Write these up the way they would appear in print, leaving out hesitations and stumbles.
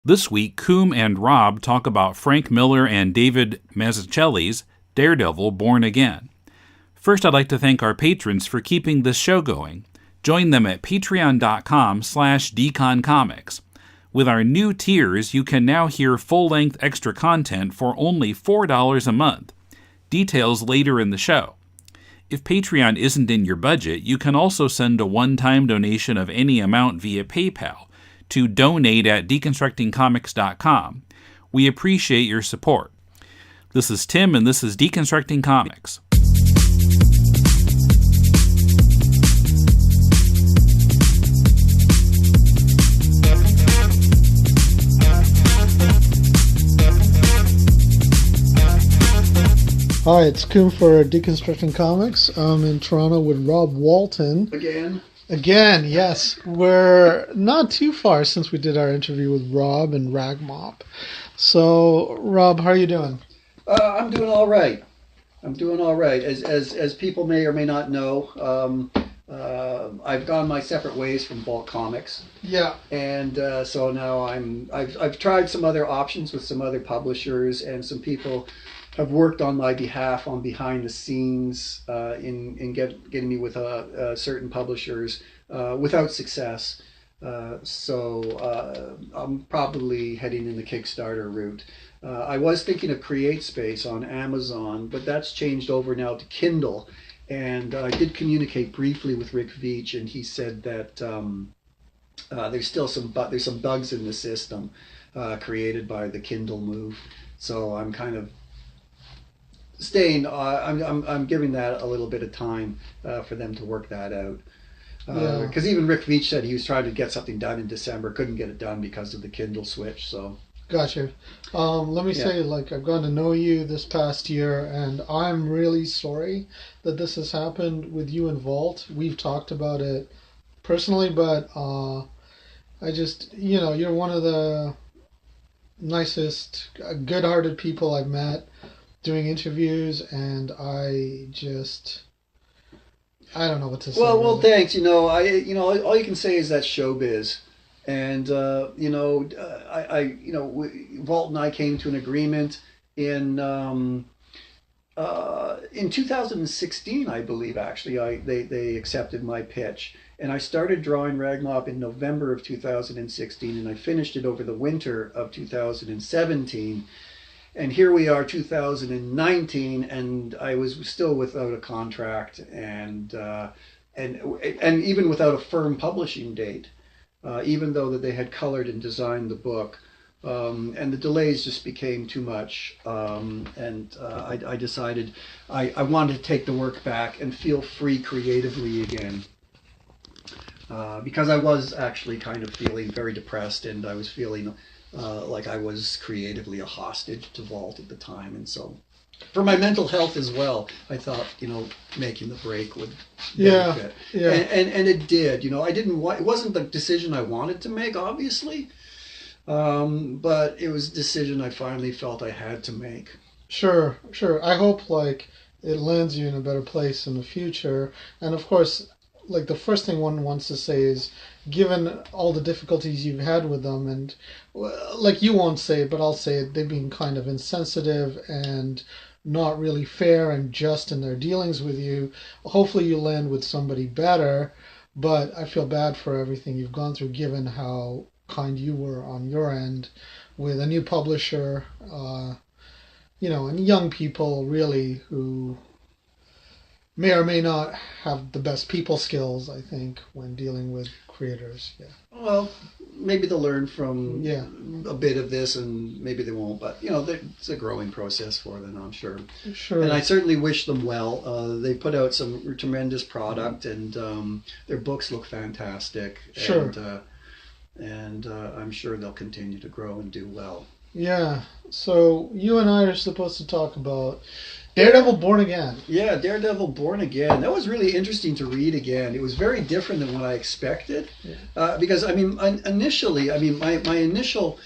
This week, Koom and Rob talk about Frank Miller and David Mazzucchelli's Daredevil, Born Again. First, I'd like to thank our patrons for keeping this show going. Join them at patreon.com/deconcomics. With our new tiers, you can now hear full-length extra content for only $4 a month. Details later in the show. If Patreon isn't in your budget, you can also send a one-time donation of any amount via PayPal to donate@deconstructingcomics.com. We appreciate your support. This is Tim, and this is Deconstructing Comics. Hi, it's Koom for Deconstructing Comics. I'm in Toronto with Rob Walton. Again, yes. We're not too far since we did our interview with Rob and Ragmop. So, Rob, how are you doing? I'm doing all right. As people may or may not know, I've gone my separate ways from Vault Comics. Yeah. And so now I've tried some other options with some other publishers, and some people have worked on my behalf on behind the scenes in getting me with certain publishers without success. So I'm probably heading in the Kickstarter route. I was thinking of CreateSpace on Amazon, but that's changed over now to Kindle. And I did communicate briefly with Rick Veitch, and he said that there's still some bugs in the system created by the Kindle move. So I'm kind of staying. I'm giving that a little bit of time for them to work that out. Because even Rick Veitch said he was trying to get something done in December, couldn't get it done because of the Kindle switch. So. Gotcha. Let me say, I've gotten to know you this past year, and I'm really sorry that this has happened with you and Vault. We've talked about it personally, but I just, you're one of the nicest, good-hearted people I've met doing interviews, and I don't know what to say. Well, really. Thanks. All you can say is that's showbiz. And Walt and I came to an agreement in 2016, I believe. Actually, they accepted my pitch, and I started drawing Ragmop in November of 2016, and I finished it over the winter of 2017. And here we are, 2019, and I was still without a contract, and even without a firm publishing date. Even though that they had colored and designed the book, and the delays just became too much, and I decided I wanted to take the work back and feel free creatively again, because I was actually kind of feeling very depressed, and I was feeling like I was creatively a hostage to Vault at the time, and so for my mental health as well, I thought, making the break would benefit. Yeah. And it did. It wasn't the decision I wanted to make, obviously, but it was a decision I finally felt I had to make. Sure. I hope it lands you in a better place in the future. And of course, the first thing one wants to say is, given all the difficulties you've had with them, and you won't say it, but I'll say it, they've been kind of insensitive and not really fair and just in their dealings with you. Hopefully you land with somebody better, but I feel bad for everything you've gone through, given how kind you were on your end with a new publisher, and young people really who may or may not have the best people skills, I think, when dealing with creators. Yeah. Well, maybe they'll learn from a bit of this, and maybe they won't. But it's a growing process for them, I'm sure. Sure. And I certainly wish them well. They put out some tremendous product, and their books look fantastic. Sure. And I'm sure they'll continue to grow and do well. Yeah. So you and I are supposed to talk about Daredevil Born Again. Yeah, Daredevil Born Again. That was really interesting to read again. It was very different than what I expected. Yeah. Because, initially, my initial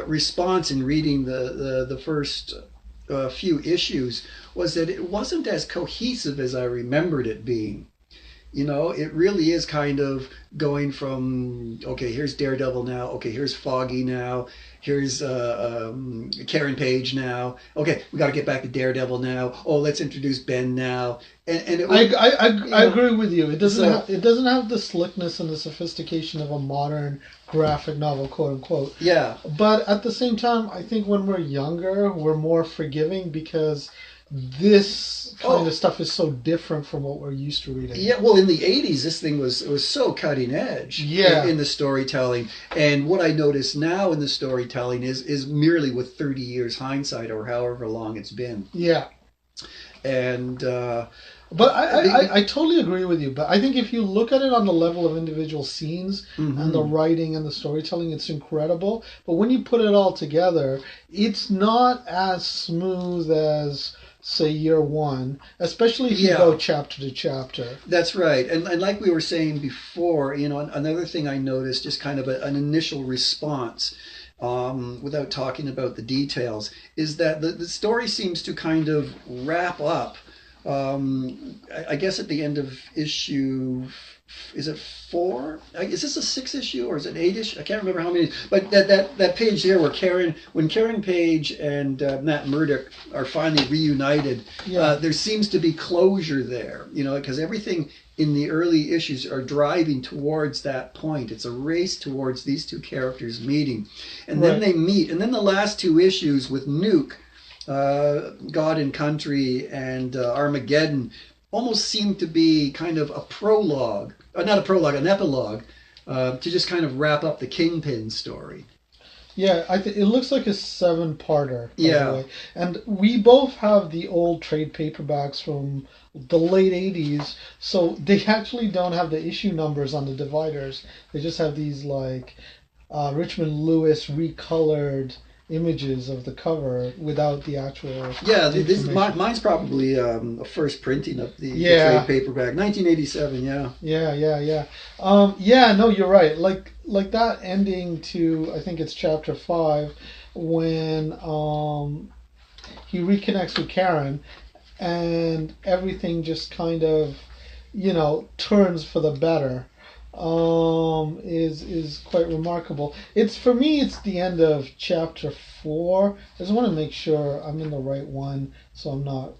response in reading the first few issues was that it wasn't as cohesive as I remembered it being. You know, it really is kind of going from, okay, here's Daredevil now. Okay, here's Foggy now. Here's Karen Page now. Okay, we got to get back to Daredevil now. Oh, let's introduce Ben now. And it was, I agree with you. It doesn't have the slickness and the sophistication of a modern graphic novel, quote unquote. Yeah. But at the same time, I think when we're younger, we're more forgiving because this kind of stuff is so different from what we're used to reading. Yeah, well, in the 80s, this thing was so cutting edge in the storytelling. And what I notice now in the storytelling is merely with 30 years hindsight or however long it's been. Yeah. And... but I totally agree with you. But I think if you look at it on the level of individual scenes and the writing and the storytelling, it's incredible. But when you put it all together, it's not as smooth as, say, year one, especially if you go chapter to chapter. That's right. And like we were saying before, you know, another thing I noticed, just kind of an initial response, without talking about the details, is that the story seems to kind of wrap up. I guess at the end of issue, is it 4? Is this a 6 issue or is it 8 issue? I can't remember how many. But that page there where when Karen Page and Matt Murdock are finally reunited, there seems to be closure there. You know, because everything in the early issues are driving towards that point. It's a race towards these two characters meeting, and then they meet, and then the last 2 issues with Nuke. God and Country and Armageddon almost seem to be kind of a prologue, not a prologue, an epilogue, to just kind of wrap up the Kingpin story. Yeah, it looks like a 7-parter. By the way. And we both have the old trade paperbacks from the late 80s, so they actually don't have the issue numbers on the dividers. They just have these like Richmond Lewis recolored images of the cover without the actual mine's probably a first printing of the trade paperback, 1987. No, you're right, like that ending to, I think it's chapter 5, when he reconnects with Karen and everything just kind of, you know, turns for the better. Is quite remarkable. For me it's the end of chapter 4. I just want to make sure I'm in the right one, so I'm not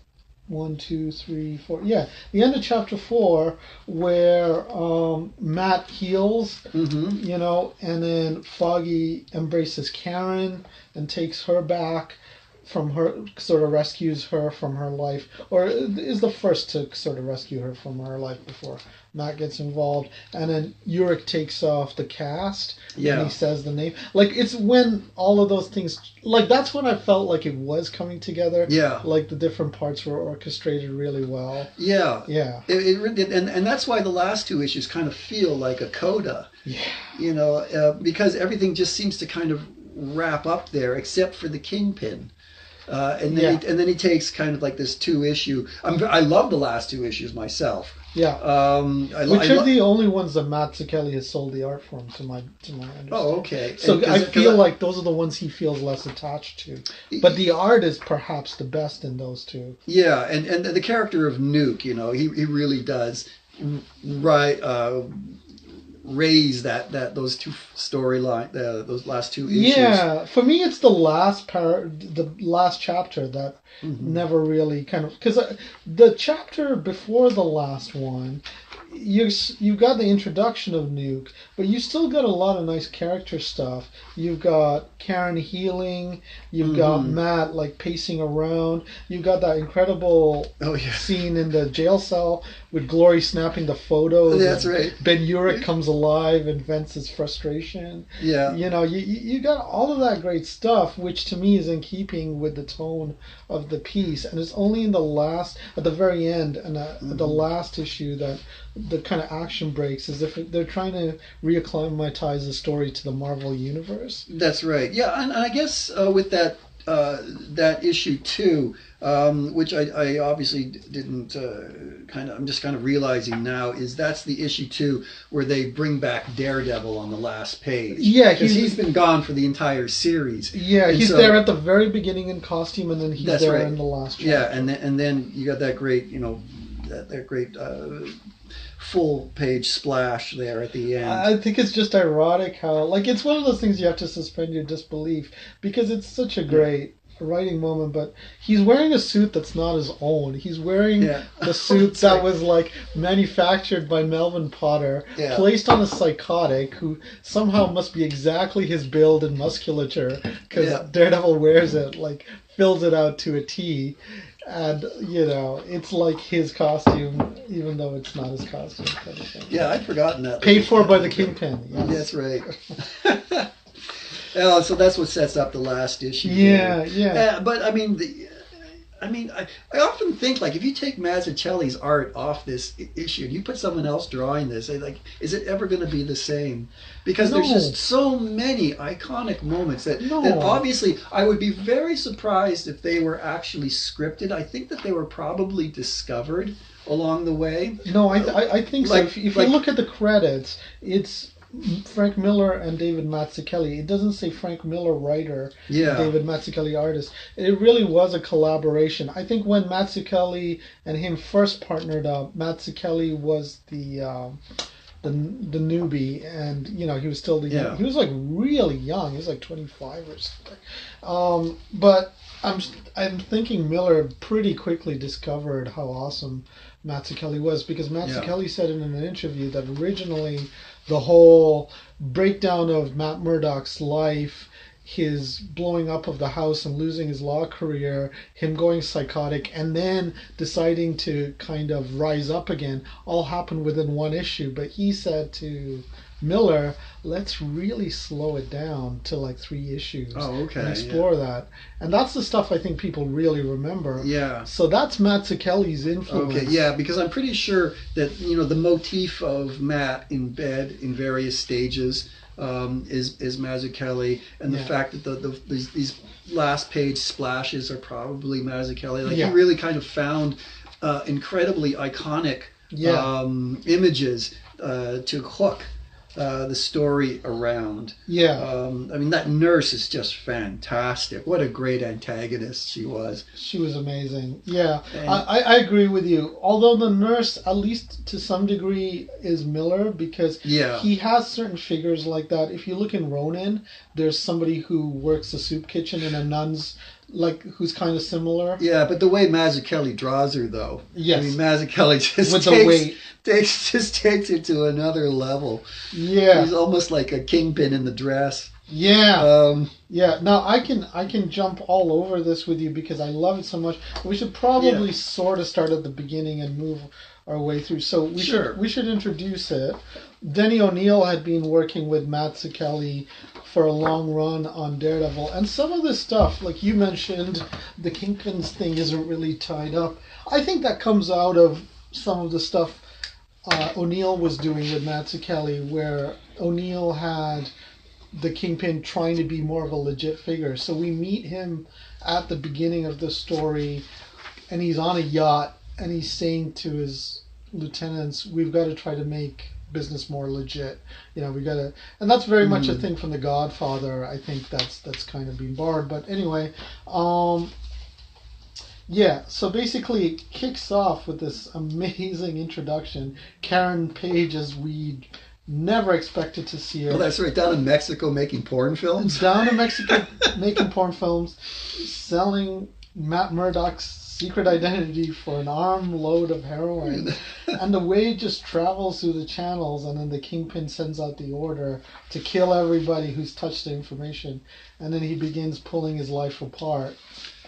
1, 2, 3, 4. Yeah, the end of chapter 4 where Matt heals, you know, and then Foggy embraces Karen and takes her back from her, sort of rescues her from her life, or is the first to sort of rescue her from her life before Matt gets involved, and then Urich takes off the cast and he says the name. Like, it's when all of those things, like, that's when I felt like it was coming together. Yeah. Like the different parts were orchestrated really well. Yeah. Yeah. And that's why the last 2 issues kind of feel like a coda. Yeah. You know, because everything just seems to kind of wrap up there except for the Kingpin. And then he takes kind of like this 2-issue. I love the last 2 issues myself. Yeah. Which are the only ones that Mazzucchelli has sold the art from, to my understanding. Oh, okay. So I feel like those are the ones he feels less attached to. But the art is perhaps the best in those 2. Yeah, and the character of Nuke, you know, he really does raise those 2 storyline, those last 2 issues. Yeah, for me it's the last chapter that never really kind of, because the chapter before the last one, you got the introduction of Nuke, but you still got a lot of nice character stuff. You've got Karen healing, you've got Matt like pacing around, you've got that incredible scene in the jail cell with Glory snapping the photos. That's right. Ben Urich comes alive and vents his frustration. Yeah. You know, you got all of that great stuff, which to me is in keeping with the tone of the piece, and it's only at the very end and the last issue that the kind of action breaks, as if they're trying to reacclimatize the story to the Marvel universe. That's right. Yeah, and I guess with that issue too, which I obviously didn't I'm just kind of realizing now, is that's the issue too where they bring back Daredevil on the last page. Yeah, because he's been gone for the entire series. Yeah, and he's there at the very beginning in costume, and then he's there in the last chapter. Yeah, and then you got that great, that great full page splash there at the end. I think it's just ironic how, like, it's one of those things you have to suspend your disbelief because it's such a great writing moment. But he's wearing a suit that's not his own. He's wearing the suit that was like manufactured by Melvin Potter, placed on a psychotic who somehow must be exactly his build and musculature because Daredevil wears it, like fills it out to a T. And, you know, it's like his costume, even though it's not his costume. Kind of thing. Yeah, I'd forgotten that. Paid for by the Kingpin. Yes. That's right. So that's what sets up the last issue. Yeah. But, I mean, I often think, like, if you take Mazzucchelli's art off this issue and you put someone else drawing this, like, is it ever going to be the same? Because there's just so many iconic moments that obviously I would be very surprised if they were actually scripted. I think that they were probably discovered along the way. No, I think so. If you look at the credits, it's Frank Miller and David Mazzucchelli. It doesn't say Frank Miller writer, David Mazzucchelli artist. It really was a collaboration. I think when Mazzucchelli and him first partnered up, Mazzucchelli was the newbie, and you know he was still he was like really young. He was like 25 or something. But I'm thinking Miller pretty quickly discovered how awesome Mazzucchelli was, because Mazzucchelli said in an interview that originally the whole breakdown of Matt Murdock's life, his blowing up of the house and losing his law career, him going psychotic, and then deciding to kind of rise up again, all happened within one issue. But he said to Miller, let's really slow it down to like 3 issues and explore that. And that's the stuff I think people really remember. Yeah. So that's Mazzucchelli's influence. Okay, yeah, because I'm pretty sure that, you know, the motif of Matt in bed in various stages is Mazzucchelli, and the fact that these last page splashes are probably Mazzucchelli. Like he really kind of found incredibly iconic images to hook the story around. I mean, that nurse is just fantastic. What a great antagonist she was. She was amazing. I agree with you. Although the nurse, at least to some degree, is Miller, because he has certain figures like that. If you look in Ronin, there's somebody who works the soup kitchen in a nun's, like, who's kind of similar. Yeah, but the way Mazzucchelli draws her, though. Yes. I mean, Mazzucchelli just with the weight. takes it to another level. Yeah. He's almost like a kingpin in the dress. Yeah. Now I can jump all over this with you because I love it so much. We should probably sort of start at the beginning and move our way through. So we should introduce it. Denny O'Neil had been working with Mazzucchelli for a long run on Daredevil, and some of this stuff, like you mentioned, the Kingpins thing isn't really tied up. I think that comes out of some of the stuff O'Neil was doing with Mazzucchelli, where O'Neil had the Kingpin trying to be more of a legit figure. So we meet him at the beginning of the story, and he's on a yacht, and he's saying to his lieutenants, we've got to try to make business more legit. You know, we got to, and that's very much a thing from The Godfather. I think that's kind of been borrowed. But anyway, so basically it kicks off with this amazing introduction. Karen Page, as we never expected to see her. Well, that's right, down in Mexico making porn films. Down in Mexico making porn films, selling Matt Murdock's secret identity for an armload of heroin. And the way it just travels through the channels, and then the Kingpin sends out the order to kill everybody who's touched the information, and then he begins pulling his life apart.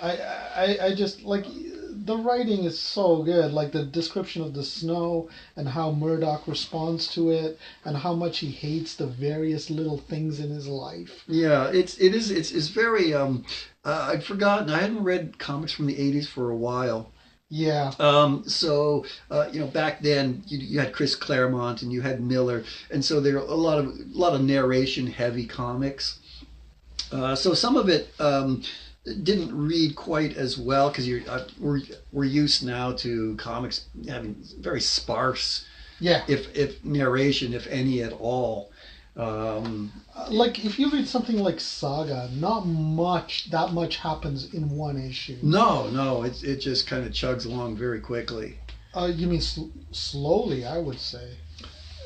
I just, like, the writing is so good, like the description of the snow and how Murdock responds to it and how much he hates the various little things in his life. Yeah, it's very I'd forgotten. I hadn't read comics from the 80s for a while. Yeah. So you know, back then you had Chris Claremont and you had Miller, and so there are a lot of narration heavy comics. So some of it didn't read quite as well because we're used now to comics having very sparse, if narration, if any at all. Like if you read something like Saga, not that much happens in one issue. No, it just kind of chugs along very quickly. You mean slowly? I would say.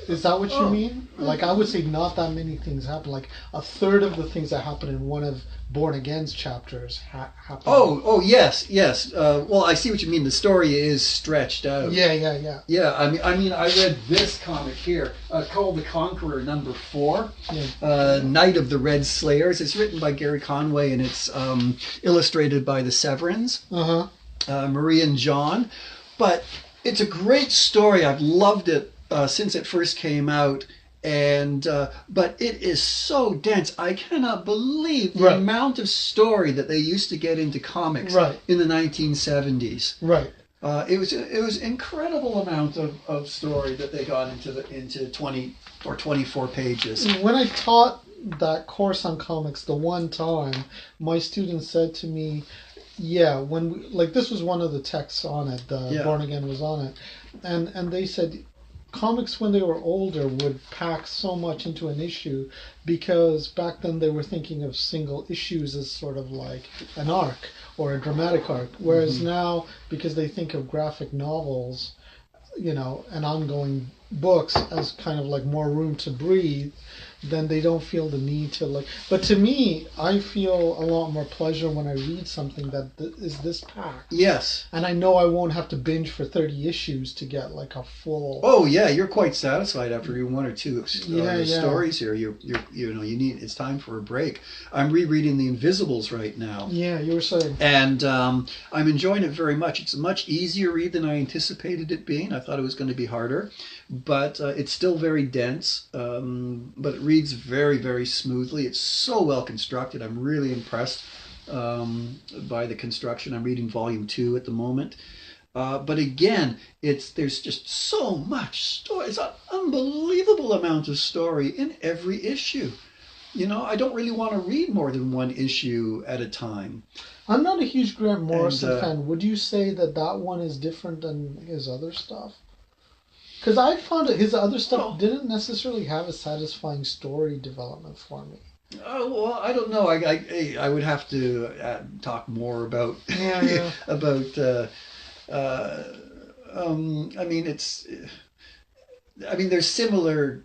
Is that what you Oh. mean? Like, I would say not that many things happen. Like, a third of the things that happen in one of Born Again's chapters happen. Oh, yes. Well, I see what you mean. The story is stretched out. Yeah. Yeah, I mean, I read this comic here, called The Conqueror #4, Yeah. Night of the Red Slayers. It's written by Gary Conway, and it's illustrated by the Severins, Marie and John. But it's a great story. I've loved it since it first came out. And but it is so dense. I cannot believe the amount of story that they used to get into comics in the 1970s. Right. It was incredible amount of story that they got into 20 or 24 pages. When I taught that course on comics the one time, my students said to me, "Yeah, when this was one of the texts on it. Born Again was on it," and they said, comics when they were older would pack so much into an issue because back then they were thinking of single issues as sort of like an arc or a dramatic arc, whereas now, because they think of graphic novels, and ongoing books as kind of like more room to breathe, then they don't feel the need to But to me, I feel a lot more pleasure when I read something that is this packed. Yes. And I know I won't have to binge for 30 issues to get a full. Oh yeah, you're quite satisfied after one or two stories here. You need. It's time for a break. I'm rereading The Invisibles right now. Yeah, you were saying. And I'm enjoying it very much. It's a much easier read than I anticipated it being. I thought it was going to be harder, but it's still very dense. But it reads very, very smoothly. It's so well constructed. I'm really impressed by the construction. I'm reading volume 2 at the moment. But again, there's just so much story. It's an unbelievable amount of story in every issue. I don't really want to read more than one issue at a time. I'm not a huge Grant Morrison fan. Would you say that one is different than his other stuff? Because I found that his other stuff didn't necessarily have a satisfying story development for me. Oh, well, I don't know. I would have to talk more about about. There's similar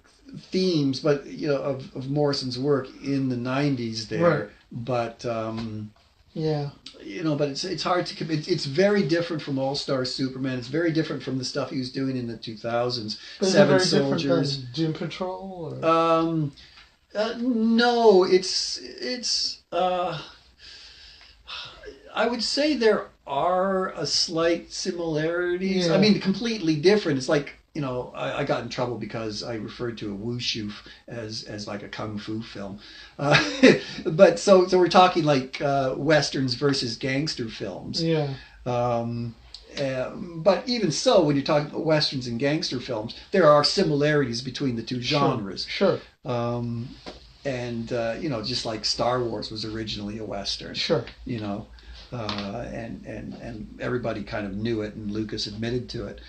themes, but of Morrison's work in the 90s there, right. But yeah. But it's hard to commit. It's very different from All-Star Superman. It's very different from the stuff he was doing in the 2000s. But Seven is it very Soldiers. Different than Doom Patrol? Or? No, it's. I would say there are a slight similarities. Yeah. I mean, completely different. It's like. I got in trouble because I referred to a wushu as like a kung fu film, but so we're talking like westerns versus gangster films. Yeah. But even so, when you're talking about westerns and gangster films, there are similarities between the two genres. Sure. And just like Star Wars was originally a western. Sure. And everybody kind of knew it, and Lucas admitted to it.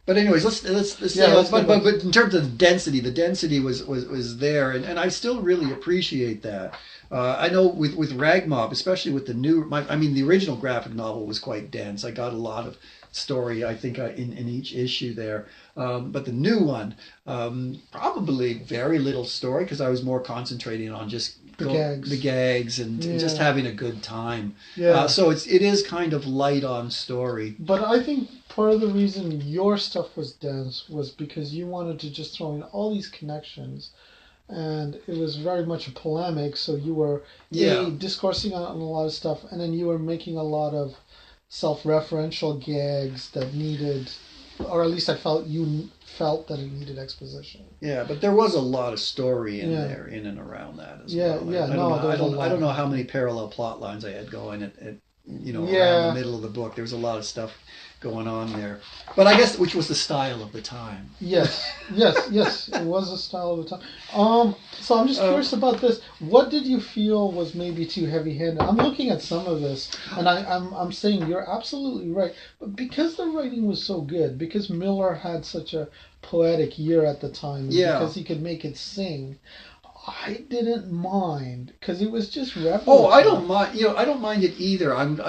But anyways, let's but in terms of the density was there, and I still really appreciate that. I know with Rag Mob, especially with the the original graphic novel was quite dense. I got a lot of story, I think, in each issue there. But the new one, probably very little story because I was more concentrating on just the gags and just having a good time. Yeah. So it is kind of light on story. But I think part of the reason your stuff was dense was because you wanted to just throw in all these connections, and it was very much a polemic. So you were discoursing on a lot of stuff, and then you were making a lot of self-referential gags that needed, or at least you felt that it needed exposition. Yeah, but there was a lot of story in there, in and around that as well. I don't know how many parallel plot lines I had going at around the middle of the book. There was a lot of stuff going on there, but I guess which was the style of the time. Yes, it was the style of the time. So I'm just curious about this. What did you feel was maybe too heavy-handed? I'm looking at some of this, and I'm saying you're absolutely right. But because the writing was so good, because Miller had such a poetic year at the time, because he could make it sing, I didn't mind because it was just revelatory. Oh, I don't mind. I don't mind it either. I'm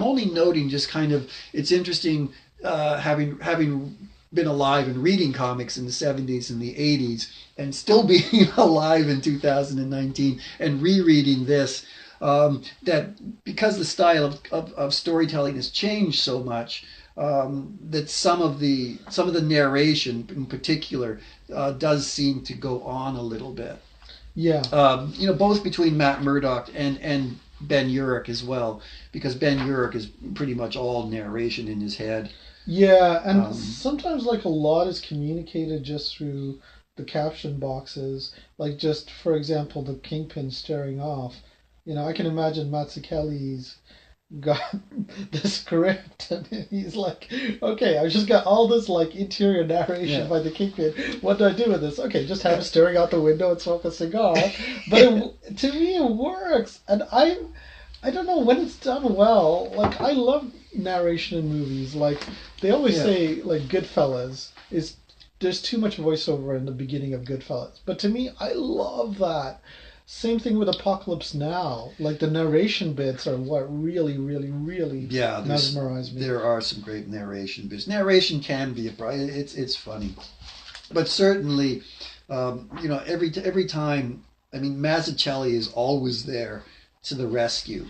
only noting just kind of it's interesting having been alive and reading comics in the 70s and the 80s and still being alive in 2019 and rereading this. That because the style of storytelling has changed so much, that some of the narration in particular does seem to go on a little bit. Yeah. Both between Matt Murdock and Ben Urich as well, because Ben Urich is pretty much all narration in his head. Yeah, and sometimes like a lot is communicated just through the caption boxes. Like just for example, the Kingpin staring off. I can imagine Mazzucchelli's got the script and he's like, okay, I've just got all this like interior narration by the Kingpin. What do I do with this? Okay, just have him staring out the window and smoke a cigar. But to me it works, and I don't know, when it's done well. Like I love narration in movies. Like they always say, like Goodfellas is there's too much voiceover in the beginning of Goodfellas, but to me I love that. Same thing with Apocalypse Now. Like the narration bits are what really, really, really mesmerize me. There are some great narration bits. Narration can be it's funny, but certainly, every time. I mean, Mazzucchelli is always there to the rescue.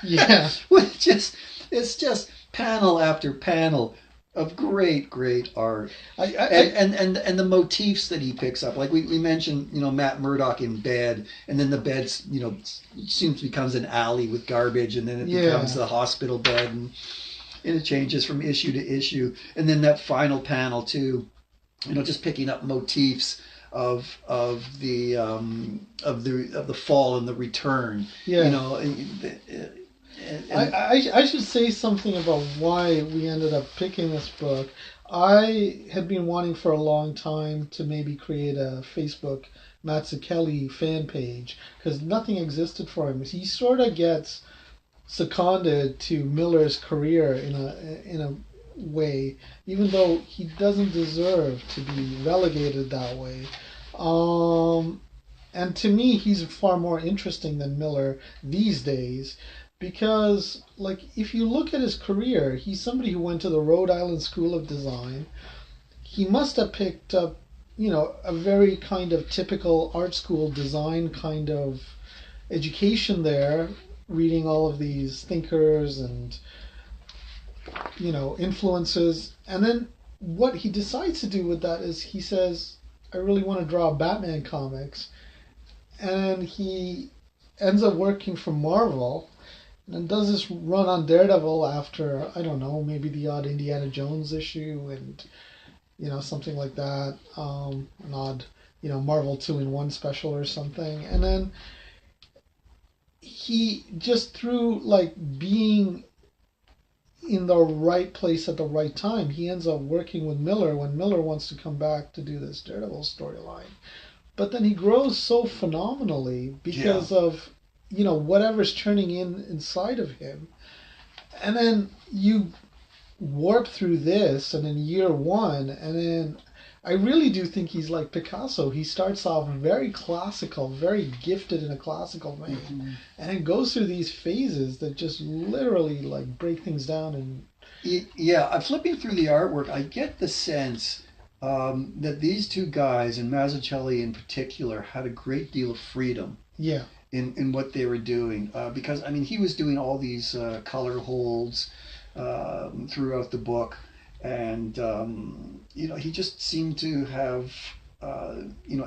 Yeah, it's just panel after panel of great art, and the motifs that he picks up, like we mentioned, Matt Murdock in bed, and then the bed, seems becomes an alley with garbage, and then it becomes the hospital bed, and it changes from issue to issue, and then that final panel too, just picking up motifs of the fall and the return. I should say something about why we ended up picking this book. I had been wanting for a long time to maybe create a Facebook Mazzucchelli fan page because nothing existed for him. He sort of gets seconded to Miller's career in a way, even though he doesn't deserve to be relegated that way. And to me, he's far more interesting than Miller these days. Because, like, if you look at his career, he's somebody who went to the Rhode Island School of Design. He must have picked up, a very kind of typical art school design kind of education there, reading all of these thinkers and, influences. And then what he decides to do with that is he says, I really want to draw Batman comics. And he ends up working for Marvel. And does this run on Daredevil after, I don't know, maybe the odd Indiana Jones issue and, something like that. An odd, Marvel 2-in-1 special or something. And then he just through, like, being in the right place at the right time, he ends up working with Miller when Miller wants to come back to do this Daredevil storyline. But then he grows so phenomenally because of whatever's churning inside of him. And then you warp through this, and in year one, and then I really do think he's like Picasso. He starts off very classical, very gifted in a classical vein, and then goes through these phases that just literally like break things down. And I'm flipping through the artwork. I get the sense that these two guys, and Mazzucchelli in particular, had a great deal of freedom. Yeah. In what they were doing, because I mean he was doing all these color holds throughout the book, and he just seemed to have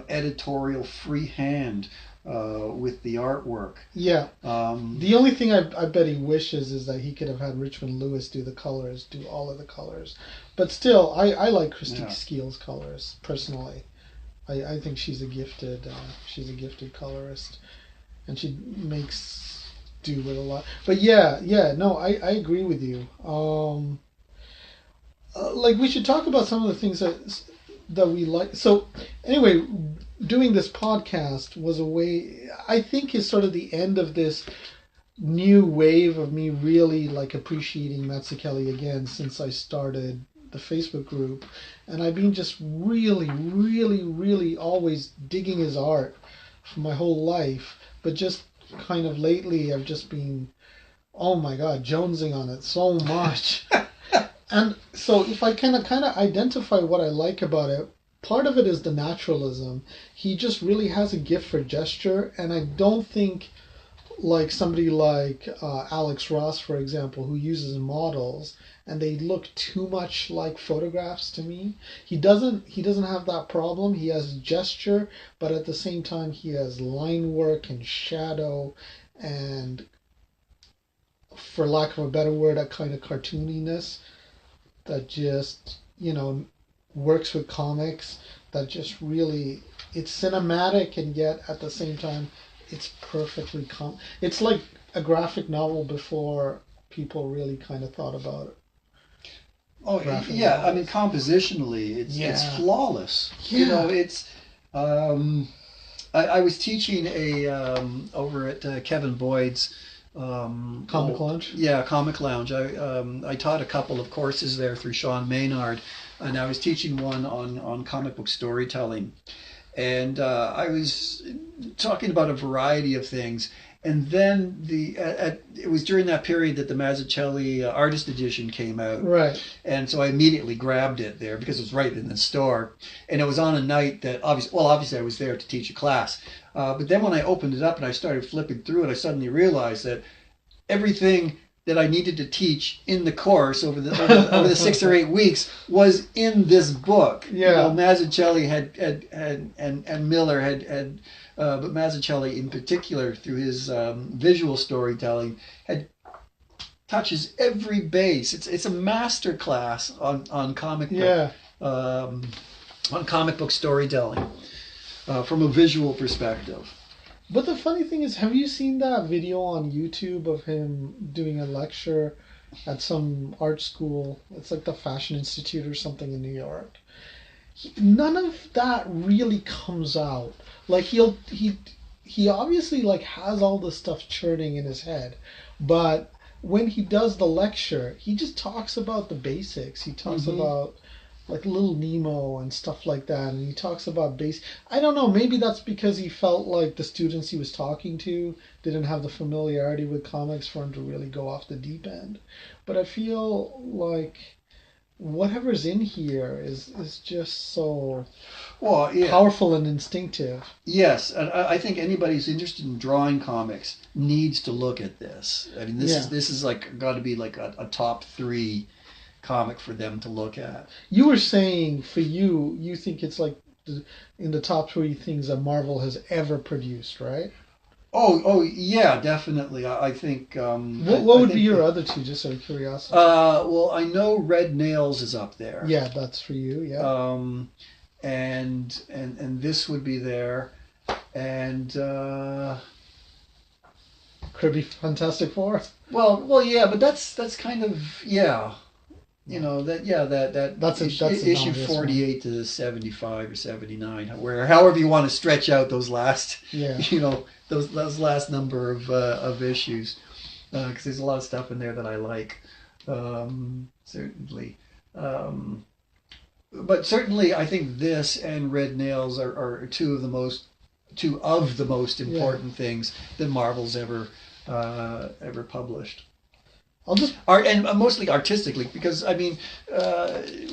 editorial free hand with the artwork. Yeah. The only thing I bet he wishes is that he could have had Richmond Lewis do the colors, do all of the colors, but still I like Christine Skeel's colors personally. I think she's a gifted colorist. And she makes do with a lot. But no, I agree with you. Like we should talk about some of the things that we like. So anyway, doing this podcast was a way, I think, is sort of the end of this new wave of me really like appreciating Mazzucchelli again since I started the Facebook group, and I've been just really, really, really always digging his art for my whole life. But just kind of lately, I've just been, oh my God, jonesing on it so much. And so if I kind of identify what I like about it, part of it is the naturalism. He just really has a gift for gesture, and I don't think like somebody like Alex Ross, for example, who uses models and they look too much like photographs to me. He doesn't have that problem. He has gesture, but at the same time he has line work and shadow and, for lack of a better word, a kind of cartooniness that just, works with comics, that just really, it's cinematic, and yet at the same time it's perfectly it's like a graphic novel before people really kind of thought about it. Oh Graphic yeah, novels. I mean compositionally, it's flawless. Yeah. It's. I was teaching over at Kevin Boyd's Comic Lounge. Yeah, Comic Lounge. I taught a couple of courses there through Sean Maynard, and I was teaching one on comic book storytelling, and I was talking about a variety of things. And then it was during that period that the Mazzucchelli Artist Edition came out. Right. And so I immediately grabbed it there because it was right in the store. And it was on a night that obviously I was there to teach a class. But then when I opened it up and I started flipping through it, I suddenly realized that everything that I needed to teach in the course over the 6 or 8 weeks was in this book. Yeah. Mazzucchelli and Miller had but Mazzucchelli in particular, through his visual storytelling, touches every base. It's a master class on comic book on comic book storytelling from a visual perspective. But the funny thing is, have you seen that video on YouTube of him doing a lecture at some art school? It's like the Fashion Institute or something in New York. None of that really comes out. Like he obviously like has all this stuff churning in his head, but when he does the lecture, he just talks about the basics. He talks about like Little Nemo and stuff like that, and he talks about I don't know, maybe that's because he felt like the students he was talking to didn't have the familiarity with comics for him to really go off the deep end. But I feel like whatever's in here is just so powerful and instinctive. Yes, and I think anybody who's interested in drawing comics needs to look at this. I mean, this is like got to be like a top 3 comic for them to look at. You were saying for you think it's like in the top 3 things that Marvel has ever produced, right? Oh yeah, definitely. I think. What would be your other 2, just out of curiosity? Well, I know Red Nails is up there. Yeah, that's for you. Yeah. And this would be there, and Kirby Fantastic Four. Well, yeah, but that's kind of that's issue 48 to 75 or 79, however you want to stretch out those last those last number of issues, because there's a lot of stuff in there that I like, certainly. But certainly, I think this and Red Nails are two of the most important things that Marvel's ever published. And mostly artistically, because I mean,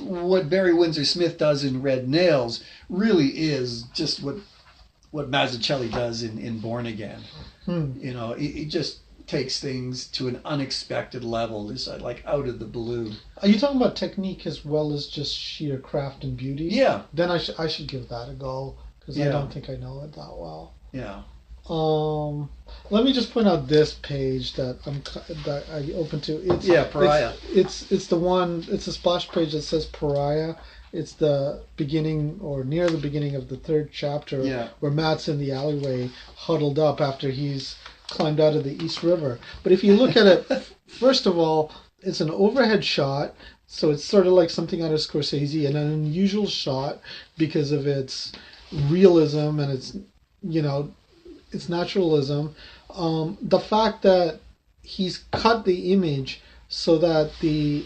what Barry Windsor Smith does in Red Nails really is just what Mazzucchelli does in Born Again. It just takes things to an unexpected level. It's like out of the blue. Are you talking about technique as well as just sheer craft and beauty? Yeah. Then I should give that a go, because I don't think I know it that well. Yeah. Let me just point out this page that I opened to. It's Pariah. It's the one. It's a splash page that says Pariah. It's the beginning or near the beginning of the 3rd chapter, where Matt's in the alleyway huddled up after he's climbed out of the East River. But if you look at it, first of all, it's an overhead shot, so it's sort of like something out of Scorsese, and an unusual shot because of its realism and its naturalism. The fact that he's cut the image so that the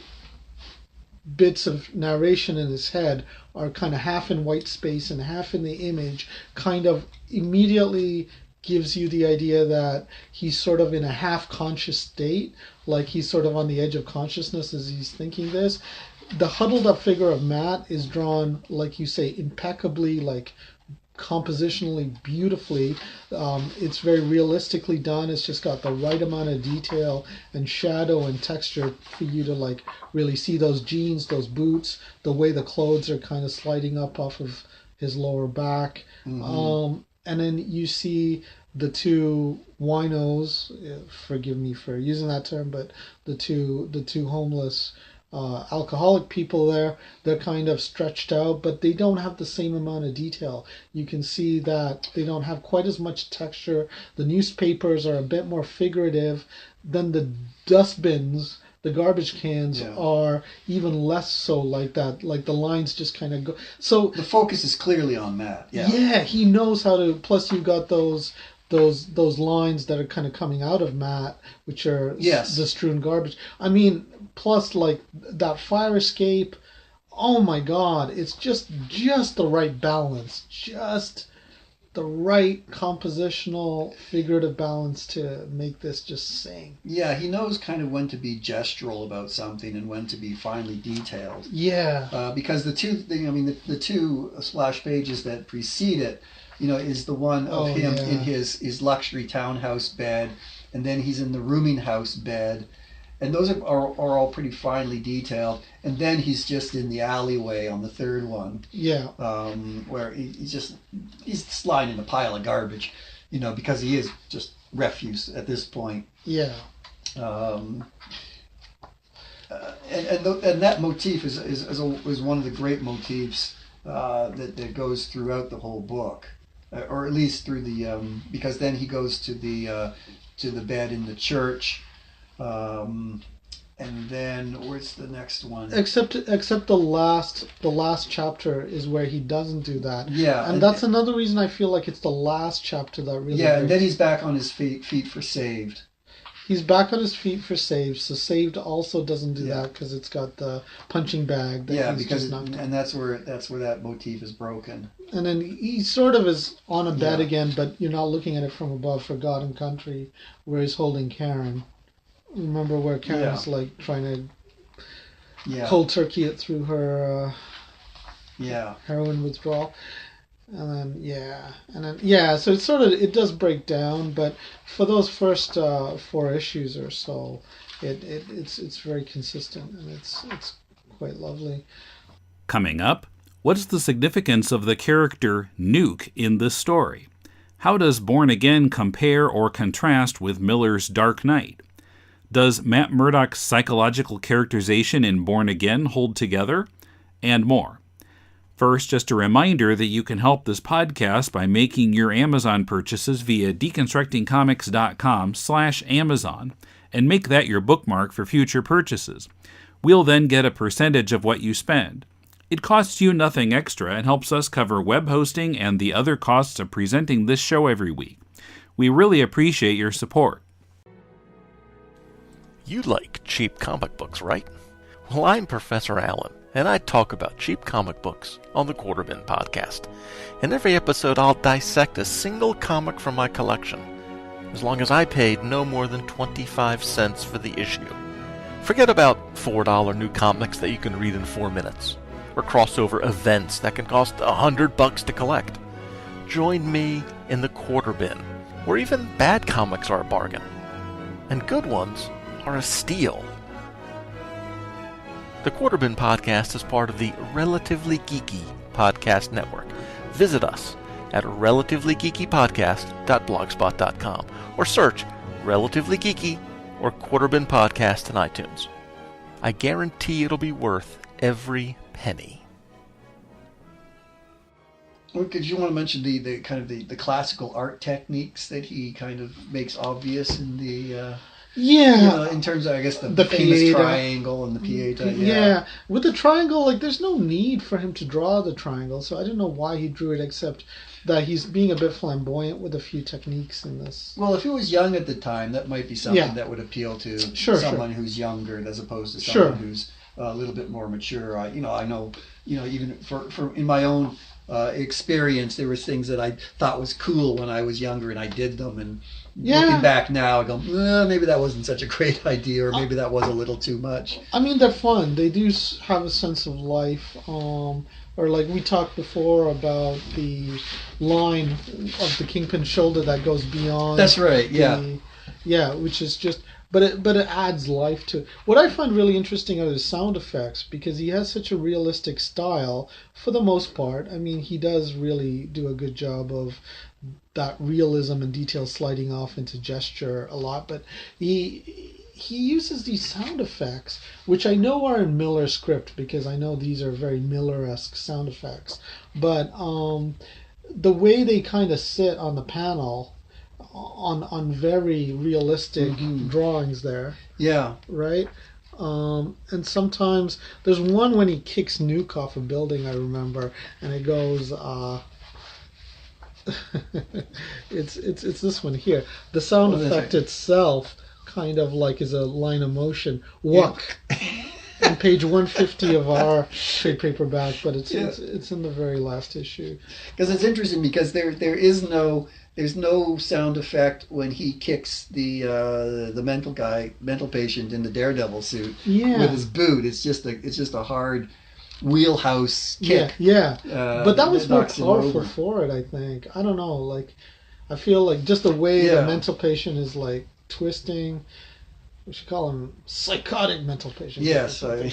bits of narration in his head are kind of half in white space and half in the image, kind of immediately gives you the idea that he's sort of in a half conscious state, like he's sort of on the edge of consciousness as he's thinking this. The huddled up figure of Matt is drawn, like you say, impeccably, like compositionally beautifully. It's very realistically done. It's just got the right amount of detail and shadow and texture for you to like really see those jeans, those boots, the way the clothes are kind of sliding up off of his lower back. And then you see the two winos, forgive me for using that term, but the two homeless alcoholic people there, they're kind of stretched out, but they don't have the same amount of detail. You can see that they don't have quite as much texture. The newspapers are a bit more figurative. Then the dustbins, the garbage cans, are even less so like that. Like the lines just kind of go. So the focus is clearly on Matt. Yeah, he knows how to. Plus, you've got those lines that are kind of coming out of Matt, which are the strewn garbage. I mean, plus like that fire escape. Oh my God, it's just the right balance, just the right compositional, figurative balance to make this just sing. Yeah, he knows kind of when to be gestural about something and when to be finely detailed. Yeah. Because the two splash pages that precede it, is the one of him in his luxury townhouse bed, and then he's in the rooming house bed, and those are all pretty finely detailed. And then he's just in the alleyway on the third one. Yeah. Where he's sliding in a pile of garbage, because he is just refuse at this point. Yeah. And that motif is one of the great motifs that goes throughout the whole book, or at least through the because then he goes to the bed in the church. And then where's the next one? Except the last chapter is where he doesn't do that. Yeah, and that's another reason I feel like it's the last chapter that really. Yeah, and then he's back on his feet for Saved. He's back on his feet for Saved. So Saved also doesn't do that because it's got the punching bag. And that's where that motif is broken. And then he sort of is on a bed again, but you're not looking at it from above. Forgotten Country, where he's holding Karen. Remember where Karen's like trying to cold turkey it through her heroin withdrawal, and then so it's sort of, it does break down, but for those first 4 issues or so, it's very consistent, and it's quite lovely. Coming up, what's the significance of the character Nuke in this story? How does Born Again compare or contrast with Miller's Dark Knight? Does Matt Murdock's psychological characterization in Born Again hold together? And more. First, just a reminder that you can help this podcast by making your Amazon purchases via deconstructingcomics.com/Amazon and make that your bookmark for future purchases. We'll then get a percentage of what you spend. It costs you nothing extra and helps us cover web hosting and the other costs of presenting this show every week. We really appreciate your support. You like cheap comic books, right? Well, I'm Professor Allen, and I talk about cheap comic books on the Quarterbin Podcast. In every episode, I'll dissect a single comic from my collection, as long as I paid no more than 25 cents for the issue. Forget about $4 new comics that you can read in 4 minutes, or crossover events that can cost $100 to collect. Join me in the Quarterbin, where even bad comics are a bargain, and good ones are a steal. The Quarterbin Podcast is part of the Relatively Geeky Podcast Network. Visit us at relativelygeekypodcast.blogspot.com or search Relatively Geeky or Quarterbin Podcast in iTunes. I guarantee it'll be worth every penny. Well, did you want to mention the kind of the classical art techniques that he kind of makes obvious in the in terms of, I guess, the famous Pieta triangle and the Pieta. Yeah, with the triangle, like, there's no need for him to draw the triangle, so I don't know why he drew it, except that he's being a bit flamboyant with a few techniques in this. Well, if he was young at the time, that might be something that would appeal to someone who's younger as opposed to someone who's a little bit more mature. I know, even for in my own experience, there was things that I thought was cool when I was younger, and I did them. And looking back now, I go, maybe that wasn't such a great idea, or maybe that was a little too much. I mean, they're fun. They do have a sense of life. Or like we talked before about the line of the Kingpin's shoulder that goes beyond. That's right. Yeah. Yeah, which is just. But it adds life to it. What I find really interesting are the sound effects, because he has such a realistic style for the most part. I mean, he does really do a good job of that realism and detail sliding off into gesture a lot, but he uses these sound effects, which I know are in Miller's script, because I know these are very Miller-esque sound effects. But the way they kind of sit on the panel, on very realistic drawings there. Yeah. Right? And sometimes there's one when he kicks Nuke off a building, I remember, and it goes it's this one here. The sound effect itself kind of like is a line of motion. Wuck. On page 150 of our trade paperback, but it's in the very last issue. Because it's interesting, because there's no sound effect when he kicks the mental patient in the Daredevil suit with his boot. It's just a hard wheelhouse kick. Yeah. But that was more powerful for it, I think. I don't know. Like, I feel like just the way the mental patient is like twisting. We should call him psychotic mental patient. Yes, I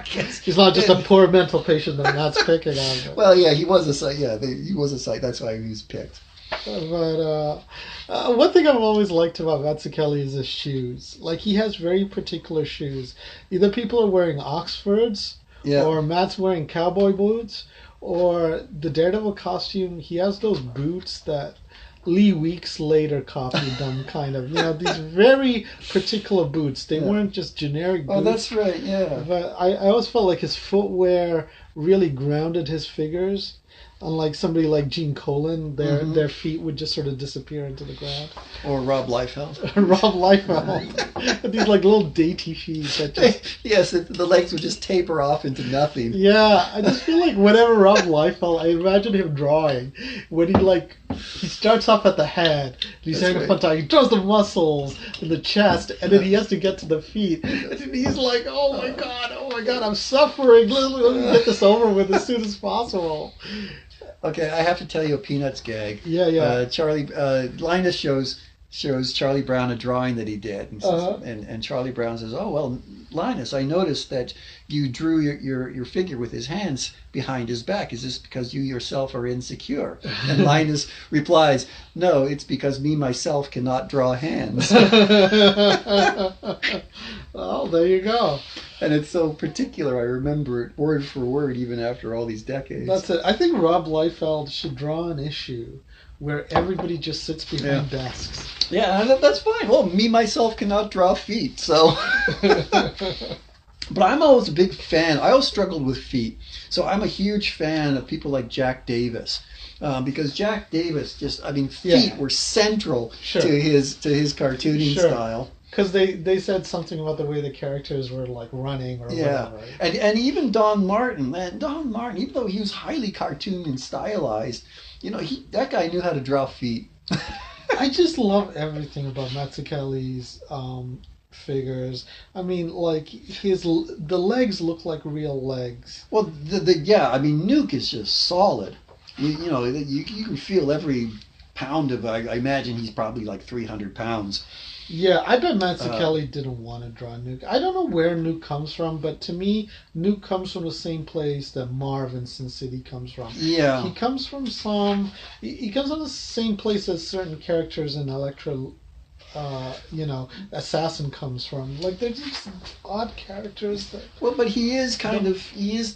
guess he's not just a poor mental patient that Matt's picking on. Well, yeah, he was a psych. Yeah, he was a psych. That's why he was picked. But one thing I've always liked about Mazzucchelli is his shoes. Like, he has very particular shoes. Either people are wearing Oxfords, or Matt's wearing cowboy boots, or the Daredevil costume. He has those boots that Lee Weeks later copied them, kind of. These very particular boots. They weren't just generic boots. Oh, that's right, yeah. But I always felt like his footwear really grounded his figures. Unlike somebody like Gene Colan, their feet would just sort of disappear into the ground. Or Rob Liefeld. Rob Liefeld. These like little dainty feet that just... Yes, the legs would just taper off into nothing. Yeah, I just feel like whenever Rob Liefeld, I imagine him drawing, when he starts off at the head, he's having a fun time, he draws the muscles in the chest, and then he has to get to the feet, and he's like, oh my god, I'm suffering, let me get this over with as soon as possible. Okay, I have to tell you a Peanuts gag. Yeah. Linus shows Charlie Brown a drawing that he did, and, says, and Charlie Brown says, "Oh well, Linus, I noticed that you drew your figure with his hands behind his back. Is this because you yourself are insecure?" And Linus replies, "No, it's because me myself cannot draw hands." Well, there you go. And it's so particular. I remember it word for word, even after all these decades. That's it. I think Rob Liefeld should draw an issue where everybody just sits behind desks. Yeah, that's fine. Well, me myself cannot draw feet, so. But I'm always a big fan. I always struggled with feet, so I'm a huge fan of people like Jack Davis. Because Jack Davis feet were central to his cartooning style. Because they said something about the way the characters were like running or whatever. Right? And even Don Martin, even though he was highly cartoon and stylized, that guy knew how to draw feet. I just love everything about Mazzucchelli's figures. I mean, like the legs look like real legs. Well, Nuke is just solid. You can feel every pound of. I imagine he's probably like 300 pounds. Yeah, I bet Mazzucchelli didn't want to draw Nuke. I don't know where Nuke comes from, but to me, Nuke comes from the same place that Marv in Sin City comes from. Yeah. He comes from the same place as certain characters in Elektra, Assassin comes from. Like, they're just odd characters. But he is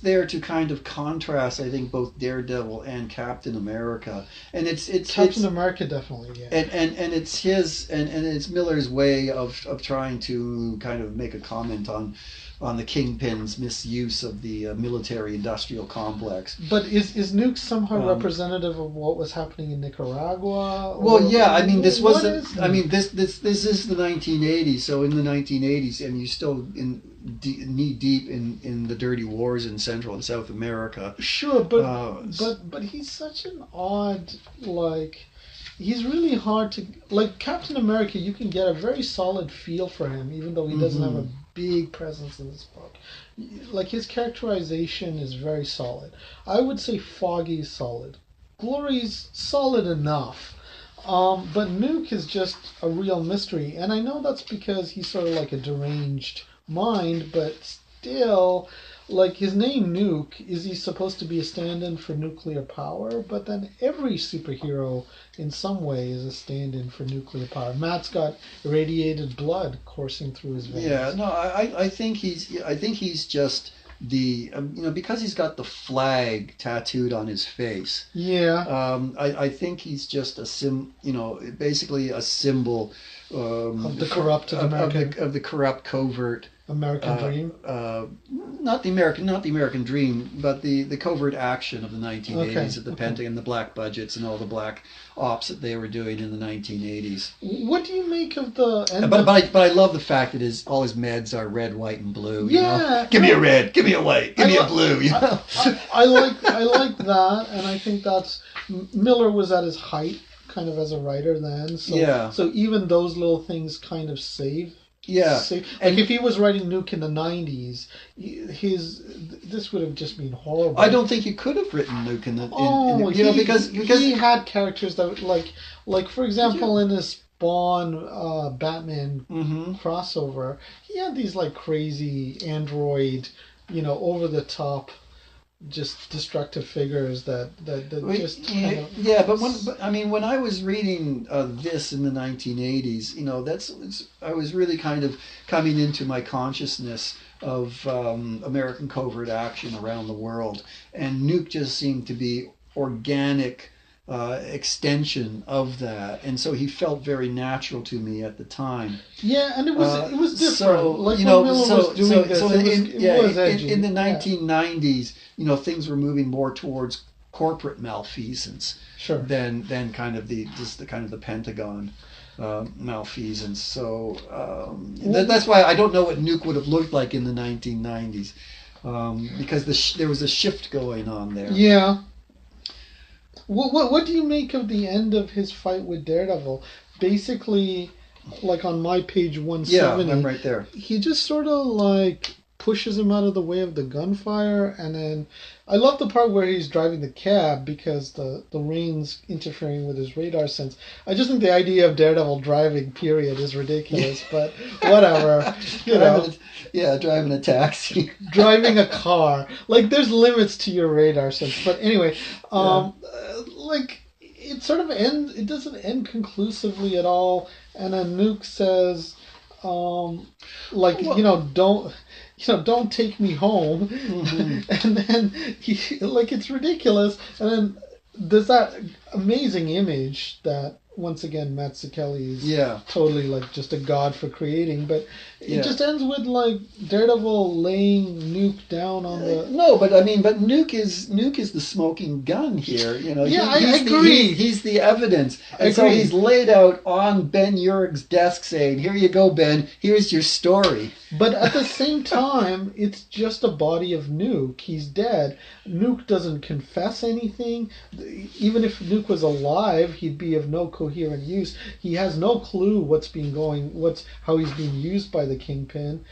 there to kind of contrast, I think, both Daredevil and Captain America. And it's Captain America, definitely, yeah. And it's his and it's Miller's way of trying to kind of make a comment on the Kingpin's misuse of the military-industrial complex. But is Nuke somehow representative of what was happening in Nicaragua? Well, yeah. I mean, this is the 1980s. So in the 1980s, and you still knee deep in the dirty wars in Central and South America. Sure, but he's such an odd, like, he's really hard to, like, Captain America, you can get a very solid feel for him, even though he doesn't have a big presence in this book. Like, his characterization is very solid. I would say Foggy's solid. Glory's solid enough. But Nuke is just a real mystery, and I know that's because he's sort of like a deranged mind, but still, like, his name Nuke, is he supposed to be a stand-in for nuclear power? But then every superhero in some way is a stand-in for nuclear power. Matt's got irradiated blood coursing through his veins. Yeah, no, I think he's just the because he's got the flag tattooed on his face. Yeah. I think he's just basically a symbol Of the corrupted American, of the corrupt covert American dream. Not the American dream, but the covert action of the 1980s of the Pentagon, the black budgets, and all the black ops that they were doing in the 1980s. What do you make of the end? But I love the fact that all his meds are red, white, and blue. Yeah, give me a red, give me a white, give me a blue. You know? I like that, and I think that's Miller was at his height, kind of as a writer then. So, yeah. So even those little things kind of save. Yeah. Like if he was writing Nuke in the 90s, this would have just been horrible. I don't think he could have written Nuke because he had characters that like for example in his Spawn Batman crossover, he had these like crazy android, over the top, just destructive figures that just kind of... Yeah, but when I was reading this in the 1980s, I was really kind of coming into my consciousness of American covert action around the world, and Nuke just seemed to be organic extension of that, and so he felt very natural to me at the time. Yeah, and it was different. So, like when Miller was doing this, it was edgy. In the 1990s, things were moving more towards corporate malfeasance than kind of the Pentagon malfeasance. So that's why I don't know what Nuke would have looked like in the 1990s, because there was a shift going on there. Yeah. What do you make of the end of his fight with Daredevil? Basically, like on my page 170, yeah, I'm right there. He just sort of like pushes him out of the way of the gunfire, and then I love the part where he's driving the cab because the rain's interfering with his radar sense. I just think the idea of Daredevil driving, period, is ridiculous, but whatever. Driving a taxi. Driving a car. Like, there's limits to your radar sense. But anyway, like, it sort of ends, it doesn't end conclusively at all, and then Nuke says, don't take me home. And then it's ridiculous. And then there's that amazing image that, once again, Mazzucchelli is totally like just a god for creating, but it just ends with like Daredevil laying Nuke down on the... but Nuke is the smoking gun here. I agree. He's the evidence. And so he's laid out on Ben Urich's desk saying, here you go, Ben, here's your story. But at the same time, it's just a body of Nuke. He's dead. Nuke doesn't confess anything. Even if Nuke was alive, he'd be of no coherent use. He has no clue how he's being used by the Kingpin.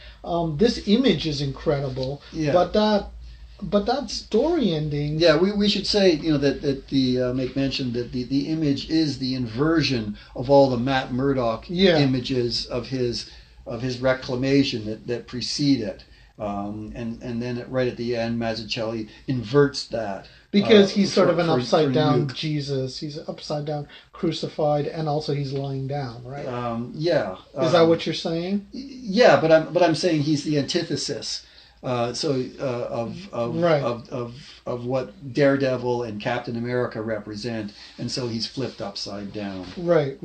This image is incredible. Yeah. But that story ending... Yeah, we should say, that the make mention that the image is the inversion of all the Matt Murdock images of his reclamation that precede it. And then right at the end, Mazzucchelli inverts that. Because he's sort of an upside-down Jesus. He's upside-down crucified, and also he's lying down, right? Is that what you're saying? Yeah, but I'm saying he's the antithesis. Of what Daredevil and Captain America represent, and so he's flipped upside down. Right.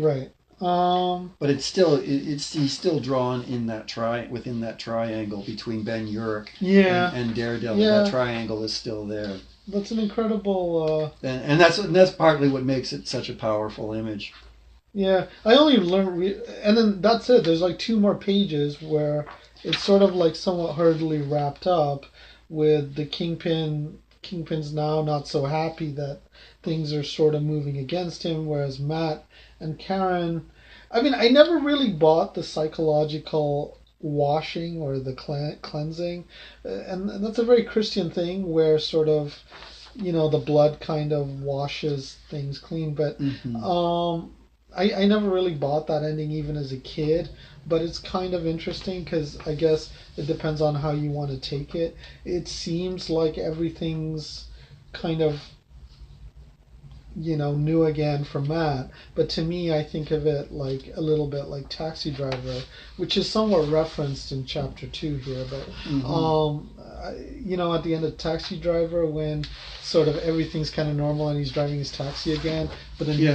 But he's still drawn in that within that triangle between Ben Urich and Daredevil. Yeah. That triangle is still there. That's an incredible... And that's partly what makes it such a powerful image. Yeah, I only learned... And then that's it. There's like 2 more pages where it's sort of like somewhat hurriedly wrapped up with the Kingpin's now not so happy that things are sort of moving against him, whereas Matt and Karen, I mean, I never really bought the psychological washing or the cleansing, and that's a very Christian thing where sort of, the blood kind of washes things clean, but I never really bought that ending even as a kid, but it's kind of interesting because I guess it depends on how you want to take it. It seems like everything's kind of, new again for Matt, but to me, I think of it like a little bit like Taxi Driver, which is somewhat referenced in chapter 2 here, but at the end of Taxi Driver, when sort of everything's kind of normal and he's driving his taxi again, but then he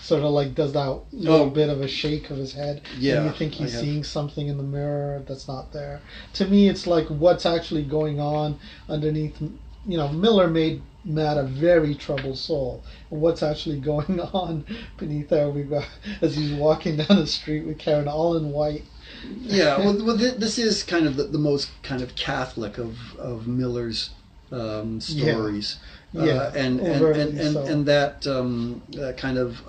sort of like does that little bit of a shake of his head, and you think he's seeing something in the mirror that's not there. To me, it's like what's actually going on underneath. Miller made Matt a very troubled soul, and what's actually going on beneath there, we've got as he's walking down the street with Karen all in white. Yeah, well, this is kind of the most kind of Catholic of Miller's stories. And that kind of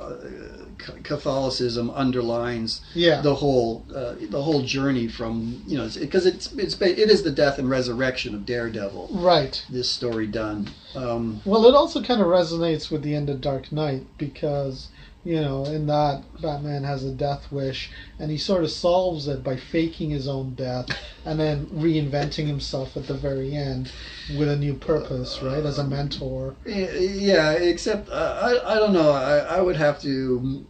Catholicism underlines the whole journey from because it is the death and resurrection of Daredevil. Right. This story done. Well, it also kind of resonates with the end of Dark Knight because in that Batman has a death wish, and he sort of solves it by faking his own death and then reinventing himself at the very end with a new purpose, right, as a mentor. Yeah, except I don't know. I would have to.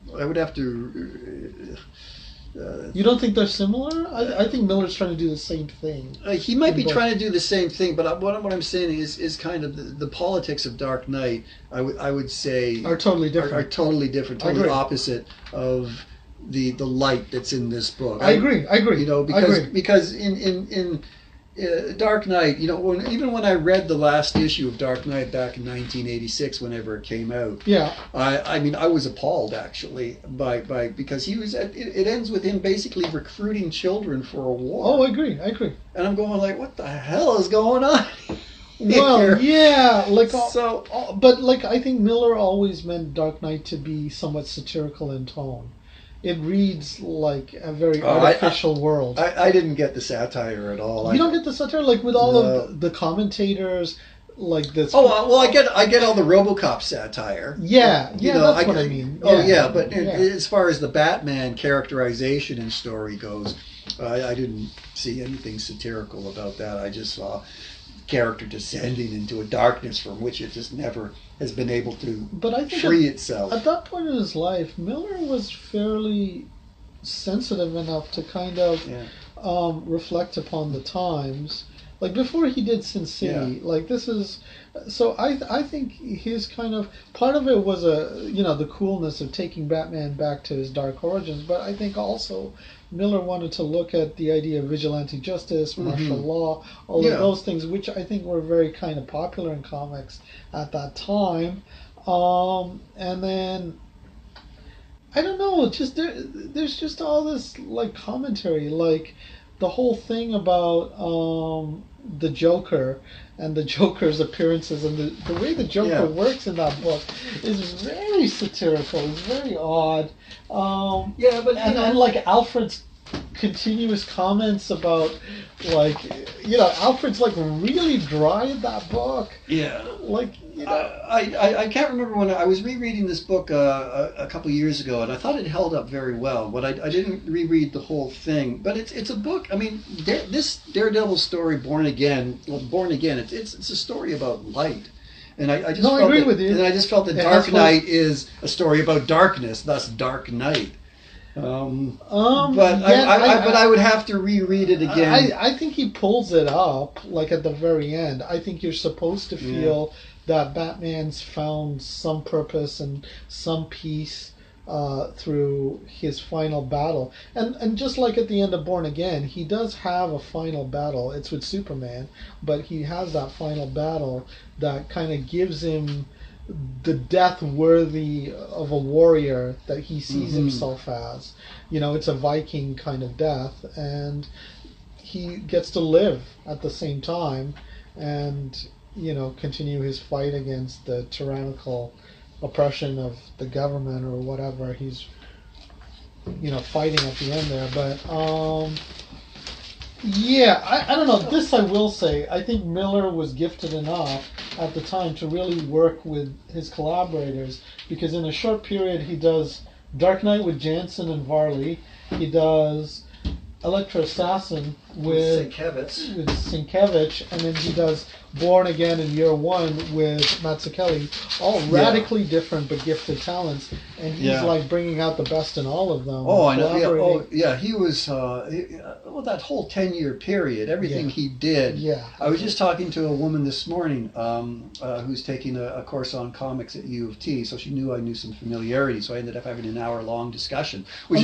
You don't think they're similar? I think Miller's trying to do the same thing. He might be trying to do the same thing, but what I'm saying is kind of the politics of Dark Knight. I would say are totally different. Are totally different, totally opposite of the light that's in this book. I agree. Because in Dark Knight, even when I read the last issue of Dark Knight back in 1986, whenever it came out, I was appalled actually by because it ends with him basically recruiting children for a war. Oh, I agree. And I'm going like, what the hell is going on? Well, yeah, but I think Miller always meant Dark Knight to be somewhat satirical in tone. It reads like a very artificial world. I didn't get the satire at all. You don't get the satire with all of the commentators, like this. Oh well, I get all the RoboCop satire. Yeah, that's what I mean. But as far as the Batman characterization and story goes, I didn't see anything satirical about that. I just saw character descending into a darkness from which it just never has been able to free itself. At that point in his life, Miller was fairly sensitive enough to kind of reflect upon the times. Like before he did Sin City, this is. So I think his kind of part of it was the coolness of taking Batman back to his dark origins, but I think also Miller wanted to look at the idea of vigilante justice, martial law, all of those things, which I think were very kind of popular in comics at that time. And then I don't know, just there's just all this commentary, the whole thing about the Joker and the Joker's appearances and the way the Joker works in that book is very satirical. It's very odd. And Alfred's continuous comments about Alfred's really dry in that book. Yeah. I can't remember when I was rereading this book a couple years ago, and I thought it held up very well, but I didn't reread the whole thing. But it's a book. I mean, this Daredevil story, Born Again. It's a story about light. And I agree with you. And I just felt that Dark Knight is a story about darkness, thus Dark Knight. But I would have to reread it again. I think he pulls it up at the very end. I think you're supposed to feel that Batman's found some purpose and some peace through his final battle. And just like at the end of Born Again, he does have a final battle. It's with Superman, but he has that final battle that kind of gives him the death worthy of a warrior that he sees himself as. It's a Viking kind of death, and he gets to live at the same time and, continue his fight against the tyrannical oppression of the government or whatever he's, fighting at the end there. But, yeah, I don't know. This I will say. I think Miller was gifted enough at the time to really work with his collaborators, because in a short period he does Dark Knight with Jansen and Varley. He does Electra Assassin with Sienkiewicz, and then he does Born Again in Year One with Mazzucchelli. All radically different but gifted talents, and he's like bringing out the best in all of them. Oh, I know. Yeah. He was. That whole 10-year period, everything he did. Yeah. I was just talking to a woman this morning who's taking a course on comics at U of T, so she knew I knew some familiarity. So I ended up having an hour-long discussion. I'm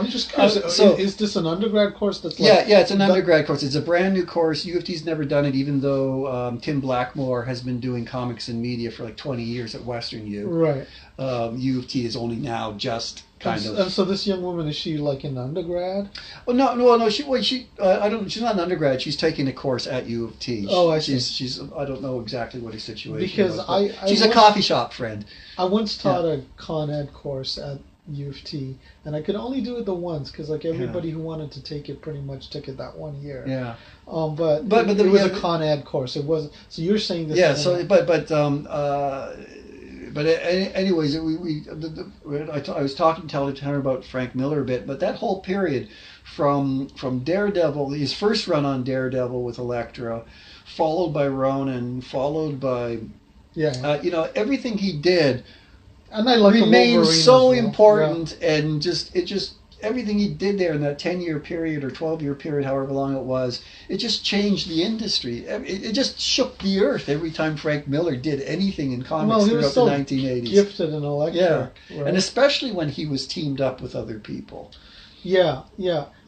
just curious. Is this an undergrad course? That's it's an undergrad course. It's a brand new course. U of T's never done it, even though Tim Blackmore has been doing comics and media for like 20 years at Western U. Right. U of T is only now just kind of. And so this young woman, is she like an undergrad? Well, no. She's not an undergrad. She's taking a course at U of T. Oh, I see. She's. I don't know exactly what her situation because was. She's a coffee shop friend. I once taught a Con Ed course at U of T, and I could only do it the once because like everybody who wanted to take it pretty much took it that 1 year. Yeah. But it was a Con Ed course. It wasn't. So you're saying this? Yeah. But anyways, I was talking to her about Frank Miller a bit, but that whole period from Daredevil, his first run on Daredevil with Elektra, followed by Ronin, followed by everything he did, and I like remained so important, and everything he did there in that 10-year period or 12-year period, however long it was, it just changed the industry. It just shook the earth every time Frank Miller did anything in comics throughout the 1980s. Gifted and electric. Yeah, right? And especially when he was teamed up with other people. Yeah,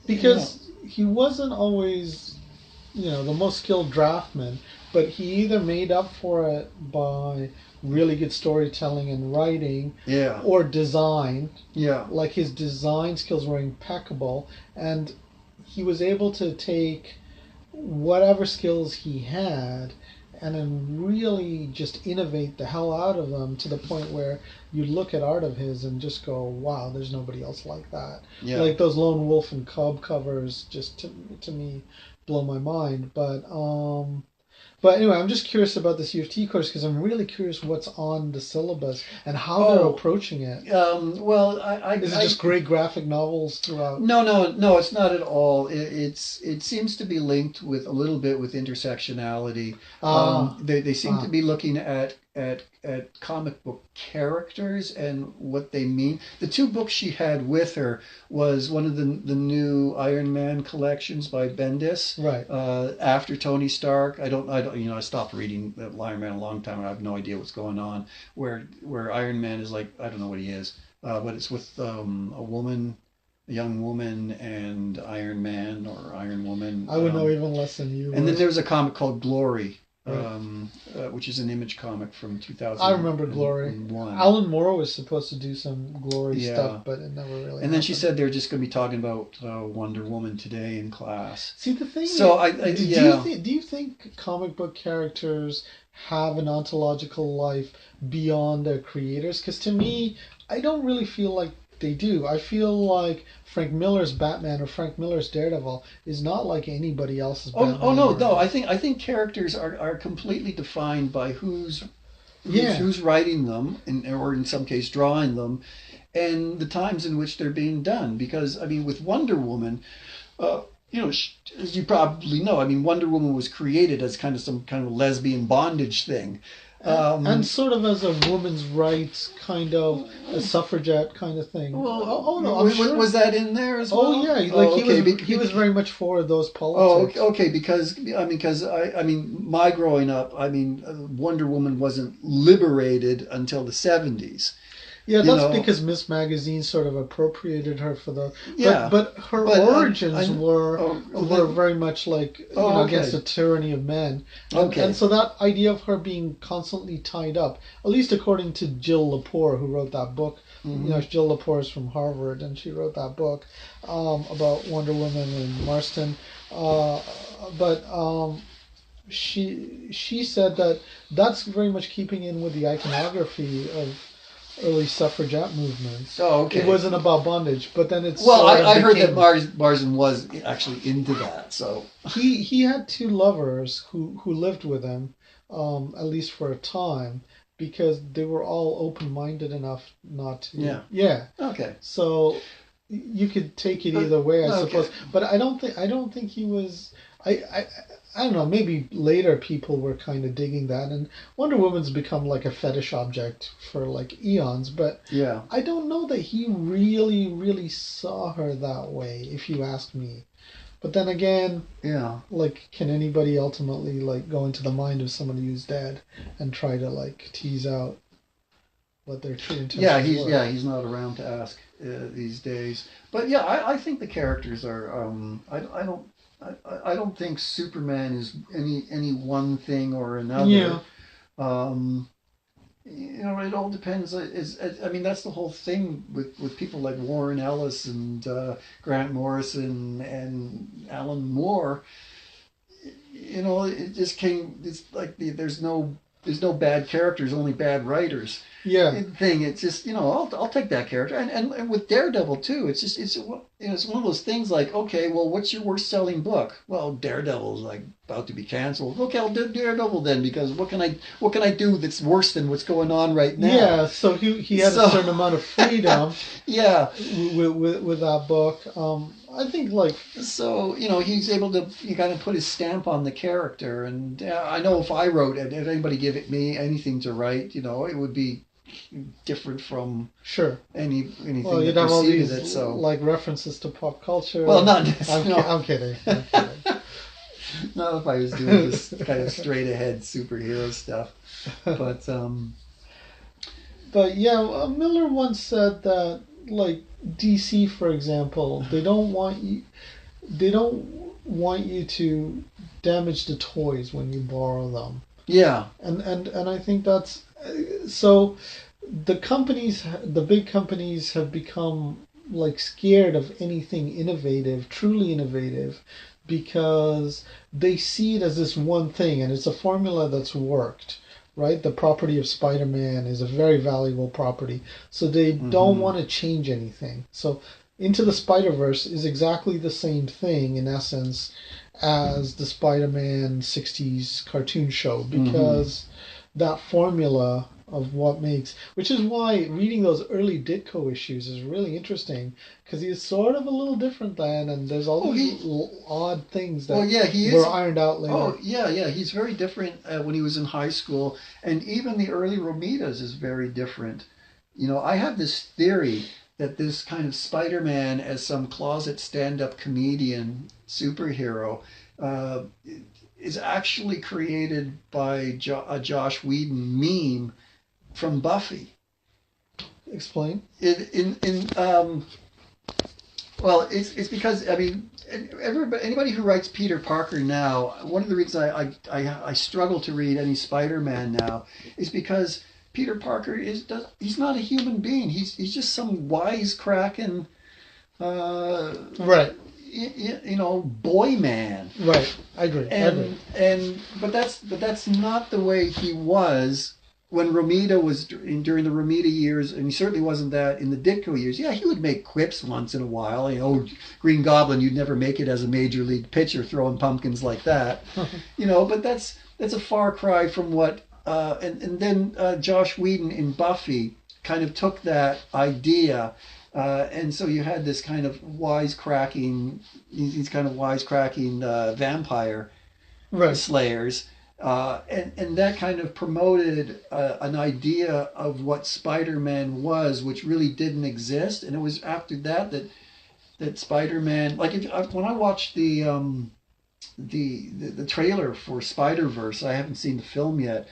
because he wasn't always, the most skilled draftsman, but he either made up for it by really good storytelling and writing, or design. Yeah, like his design skills were impeccable, and he was able to take whatever skills he had and then really just innovate the hell out of them to the point where you look at art of his and just go, wow, there's nobody else like that. Yeah. Like those Lone Wolf and Cub covers just to me blow my mind. But anyway, I'm just curious about this U of T course because I'm really curious what's on the syllabus and how they're approaching it. Is it just great graphic novels throughout? No, it's not at all. It seems to be linked with a little bit with intersectionality. They seem to be looking at comic book characters and what they mean. The two books she had with her was one of the new Iron Man collections by Bendis. Right. After Tony Stark. I stopped reading Iron Man a long time. I have no idea what's going on. Where Iron Man is like, I don't know what he is, but it's with a young woman and Iron Man or Iron Woman. I would know even less than you. And then there was a comic called Glory. Which is an Image comic from 2000. I remember Glory. Alan Moore was supposed to do some Glory stuff, but it never really happened. And then she said they're just going to be talking about Wonder Woman today in class. See, the thing do you think comic book characters have an ontological life beyond their creators? Because to me, I don't really feel like they do. I feel like Frank Miller's Batman or Frank Miller's Daredevil is not like anybody else's Batman. No. I think characters are completely defined by who's writing them, or in some case drawing them, and the times in which they're being done. Because with Wonder Woman, as you probably know, Wonder Woman was created as some kind of lesbian bondage thing. And sort of as a woman's rights kind of, a suffragette kind of thing. Well, was that in there as well? Oh yeah, he was very much for those politics. Oh, okay, because my growing up, Wonder Woman wasn't liberated until the 70s. Yeah, You that's know? because Miss Magazine sort of appropriated her for the. Yeah. But her But, origins were oh, were very much like against the tyranny of men, and so that idea of her being constantly tied up, at least according to Jill Lepore, who wrote that book. Jill Lepore is from Harvard, and she wrote that book about Wonder Woman and Marston. But she said that that's very much keeping in with the iconography of early suffragette movements. Oh, okay. It wasn't about bondage, but then it's. Well, I heard that Marsden was actually into that. So he had two lovers who lived with him, at least for a time, because they were all open-minded enough not to. Yeah. Yeah. Okay. So you could take it either way, I suppose. But I don't think he was. I don't know, maybe later people were kind of digging that, and Wonder Woman's become like a fetish object for like eons, but yeah, I don't know that he really, really saw her that way, if you ask me. But then again, yeah, like, can anybody ultimately like go into the mind of somebody who's dead and try to like tease out what their true intentions were? He's not around to ask these days. But yeah, I think the characters are. I don't think Superman is any one thing or another. Yeah. It all depends. I mean, that's the whole thing with people like Warren Ellis and Grant Morrison and Alan Moore. It just came. It's like there's no bad characters, only bad writers. Yeah. Thing. It's just I'll take that character, and with Daredevil too. It's just it's one of those things like, okay, well, what's your worst selling book? Well, Daredevil's like about to be canceled. Okay, I'll do Daredevil then, because what can I do that's worse than what's going on right now? Yeah. So he had a certain amount of freedom. Yeah. With that book, I think like so he's able to kind of put his stamp on the character, and I know if I wrote it, if anybody gave it me anything to write, it would be different from anything well, you'd that have all preceded these it. So like references to pop culture. Well, not I'm kidding. Not if I was doing this kind of straight ahead superhero stuff, but yeah, Miller once said that like DC, for example, they don't want you to damage the toys when you borrow them. Yeah, and I think that's so. The big companies have become like scared of anything innovative, truly innovative, because they see it as this one thing, and it's a formula that's worked, right? The property of Spider-Man is a very valuable property, so they don't want to change anything. So Into the Spider-Verse is exactly the same thing in essence as the Spider-Man 60s cartoon show, because that formula of what makes, which is why reading those early Ditko issues is really interesting, because he's sort of a little different then, and there's all these odd things that were ironed out later. Oh yeah, he's very different when he was in high school, and even the early Romitas is very different. I have this theory that this kind of Spider-Man as some closet stand-up comedian superhero is actually created by a Josh Whedon meme from Buffy. Explain. Well, it's because, I mean, anybody who writes Peter Parker now, one of the reasons I struggle to read any Spider-Man now is because Peter Parker he's not a human being. He's just some wisecracking right. Boy man. Right. I agree. But that's not the way he was when Romita was during the Romita years, and he certainly wasn't that in the Ditko years. Yeah, he would make quips once in a while. Green Goblin, you'd never make it as a major league pitcher throwing pumpkins like that. But that's a far cry from what. And then Josh Whedon in Buffy kind of took that idea, and so you had this kind of wisecracking, vampire slayers. And that kind of promoted an idea of what Spider-Man was, which really didn't exist. And it was after that Spider-Man, like when I watched the trailer for Spider-Verse, I haven't seen the film yet.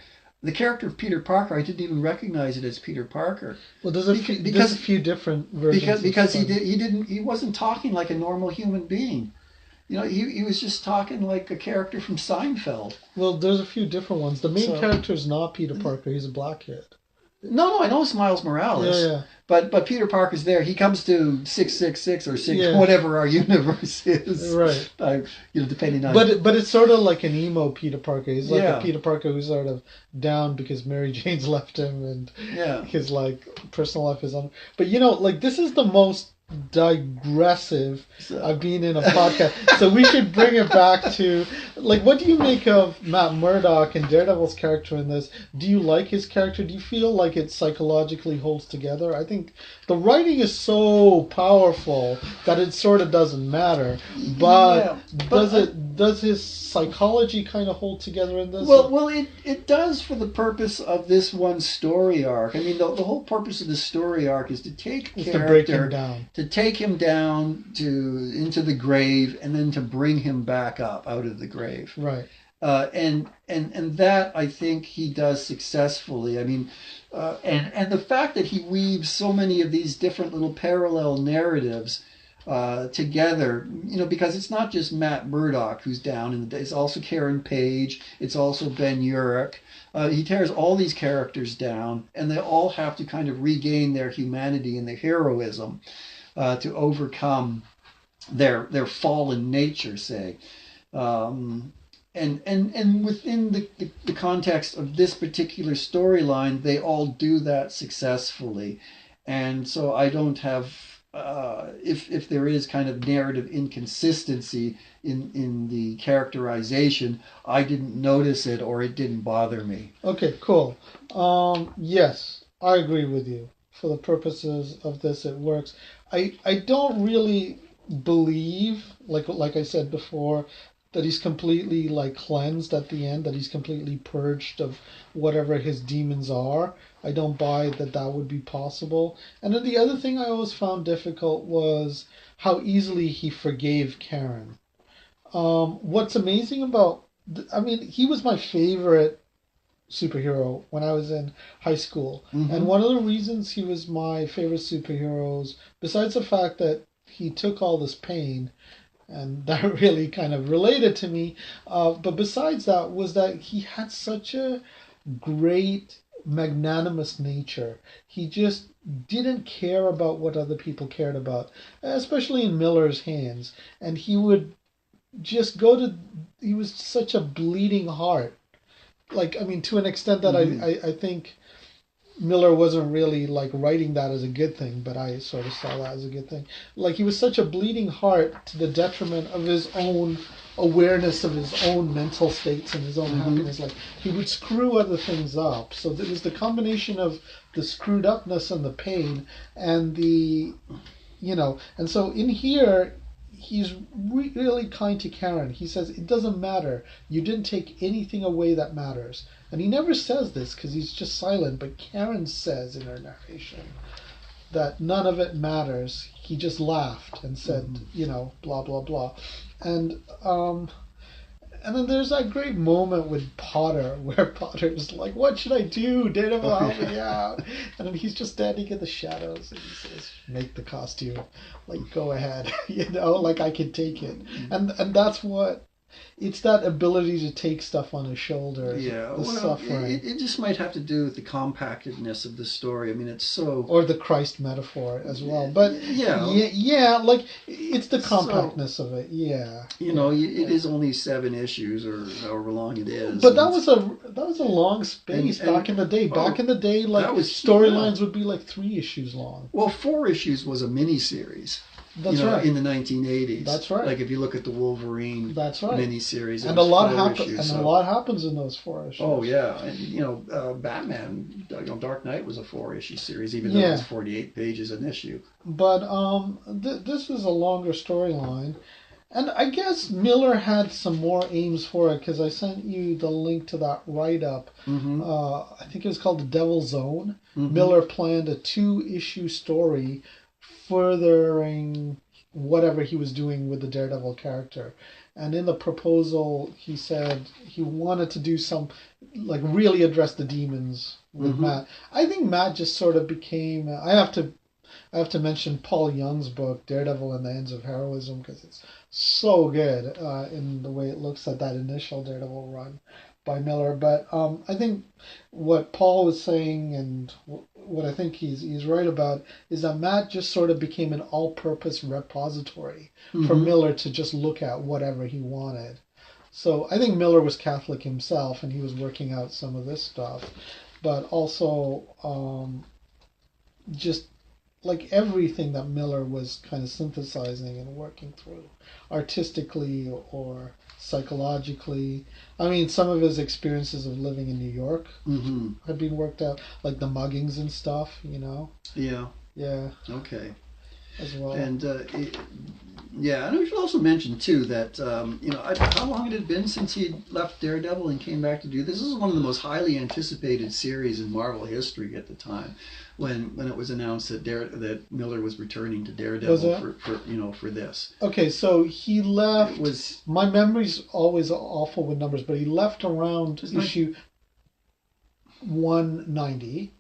The character of Peter Parker, I didn't even recognize it as Peter Parker. Well, there's a few different versions. Because he wasn't talking like a normal human being. You know, he was just talking like a character from Seinfeld. Well, there's a few different ones. The main character is not Peter Parker. He's a black kid. No, I know it's Miles Morales. Yeah. But Peter Parker's there. He comes to 666 or whatever our universe is. Right. Depending on. But it's sort of like an emo Peter Parker. He's like a Peter Parker who's sort of down because Mary Jane's left him and his like personal life is on. But this is the most digressive I've been in a podcast. So we should bring it back to what do you make of Matt Murdock and Daredevil's character in this? Do you like his character? Do you feel like it psychologically holds together? I think the writing is so powerful that it sort of doesn't matter. But does his psychology kind of hold together in this? Well, it does for the purpose of this one story arc. I mean, the whole purpose of the story arc is to take a character, to break him down. To take him down into the grave, and then to bring him back up out of the grave. Right. And that I think he does successfully. I mean, and the fact that he weaves so many of these different little parallel narratives together, because it's not just Matt Murdock who's down in the day. It's also Karen Page. It's also Ben Urich. He tears all these characters down, and they all have to kind of regain their humanity and their heroism to overcome their fallen nature, say. And within the context of this particular storyline, they all do that successfully. And so I don't have, if there is kind of narrative inconsistency in the characterization, I didn't notice it or it didn't bother me. Okay, cool. Yes, I agree with you. For the purposes of this, it works. I don't really believe, like I said before, that he's completely cleansed at the end, that he's completely purged of whatever his demons are. I don't buy that would be possible. And then the other thing I always found difficult was how easily he forgave Karen. What's amazing about, he was my favorite superhero when I was in high school. Mm-hmm. And one of the reasons he was my favorite superheroes, besides the fact that he took all this pain, and that really kind of related to me, but besides that was that he had such a great magnanimous nature. He just didn't care about what other people cared about, especially in Miller's hands. And he would just he was such a bleeding heart. To an extent that I think Miller wasn't really writing that as a good thing, but I sort of saw that as a good thing. He was such a bleeding heart to the detriment of his own awareness of his own mental states and his own happiness. He would screw other things up. So it was the combination of the screwed upness and the pain and and so in here, he's really kind to Karen. He says, it doesn't matter. You didn't take anything away that matters. And he never says this because he's just silent, but Karen says in her narration that none of it matters. He just laughed and said, blah, blah, blah. And then there's that great moment with Potter where Potter's like, what should I do? Daredevil, help me out. And then he's just standing in the shadows and he says, make the costume. Go ahead. I can take it. And that's what, it's that ability to take stuff on his shoulders. Yeah, suffering. It just might have to do with the compactedness of the story. I mean, it's so... Or the Christ metaphor as well. But it's the compactness of it. Yeah. It is only 7 issues or however long it is. But that was a long space back in the day. Back in the day, storylines would be 3 issues long. Well, 4 issues was a miniseries. That's right. In the 1980s. That's right. If you look at the Wolverine miniseries, and a lot happens in those 4 issues. Oh yeah, and Batman, Dark Knight was a 4-issue series, even though it was 48 pages an issue. But this is a longer storyline, and I guess Miller had some more aims for it because I sent you the link to that write-up. Mm-hmm. I think it was called The Devil's Zone. Mm-hmm. Miller planned a 2-issue story furthering whatever he was doing with the Daredevil character. And in the proposal, he said he wanted to do some, like, really address the demons with Matt. I think Matt just sort of became. I have to mention Paul Young's book, Daredevil and the Ends of Heroism, because it's so good in the way it looks at that initial Daredevil run by Miller. But I think what Paul was saying, and what I think he's right about, is that Matt just sort of became an all-purpose repository for Miller to just look at whatever he wanted. So I think Miller was Catholic himself, and he was working out some of this stuff. But also, just like everything that Miller was kind of synthesizing and working through, artistically or psychologically. I mean, some of his experiences of living in New York had been worked out, like the muggings and stuff, you know? Yeah. Yeah. Okay. As well. And and we should also mention too that how long it had been since he left Daredevil and came back to do this. This is one of the most highly anticipated series in Marvel history at the time, when it was announced that Miller was returning to Daredevil for this. Okay, so he left. My memory's always awful with numbers, but he left around issue 190.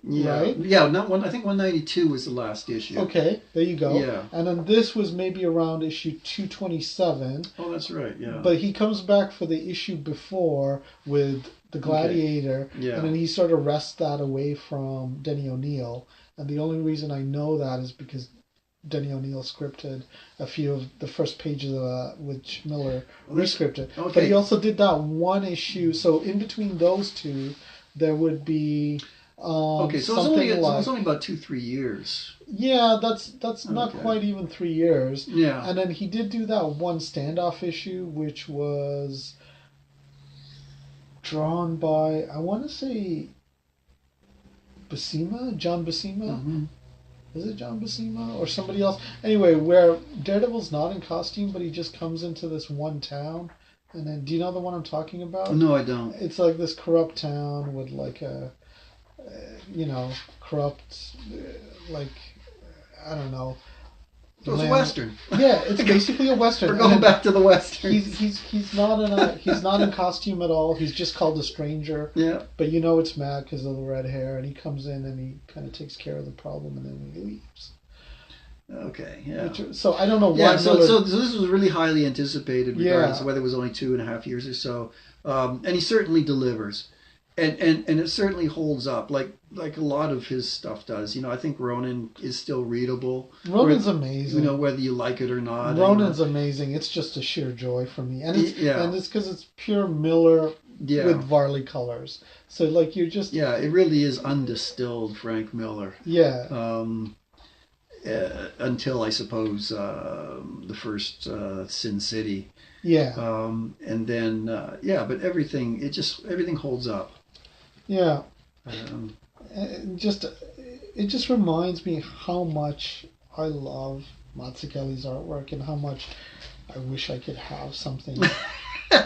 Yeah, right? Yeah, I think 192 was the last issue. Okay, there you go. Yeah. And then this was maybe around issue 227. Oh, that's right, yeah. But he comes back for the issue before with the Gladiator, Yeah. and then he sort of wrests that away from Denny O'Neil. And the only reason I know that is because Denny O'Neil scripted a few of the first pages of that, which Miller rescripted. Okay. But he also did that one issue. So in between those two, there would be... so it's only about 2-3 years. Yeah, that's not quite even 3 years. Yeah. And then he did do that one standoff issue, which was drawn by, I want to say, John Buscema? Is it John Buscema or somebody else? Anyway, where Daredevil's not in costume, but he just comes into this one town. And then, do you know the one I'm talking about? No, I don't. It's like this corrupt town with like a... corrupt, I don't know. So it's a Western. Yeah, it's basically a Western. We're going back to the Western. He's not in costume at all. He's just called a stranger. Yeah. But it's Matt because of the red hair, and he comes in and he kind of takes care of the problem, and then he leaves. Okay, yeah. So I don't know why. Yeah, so this was really highly anticipated, regardless of whether it was only 2.5 years or so. And he certainly delivers. And it certainly holds up, like a lot of his stuff does. I think Ronin is still readable. Ronan's amazing. Whether you like it or not. Ronan's amazing. It's just a sheer joy for me, and it's because it's pure Miller with Varley colors. So you're just it really is undistilled Frank Miller. Yeah. Until I suppose the first Sin City. Yeah. And then but everything holds up. Yeah. It just reminds me how much I love Mazzucchelli's artwork and how much I wish I could have something.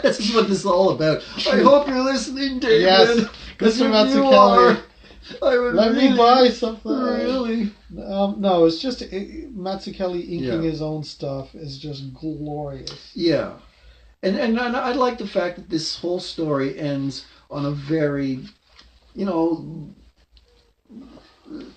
This is what this is all about. I hope you're listening, David. Yes, Mr. Mazzucchelli. Let me buy something. Really? No, it's just Mazzucchelli inking his own stuff is just glorious. Yeah. And I like the fact that this whole story ends on a very,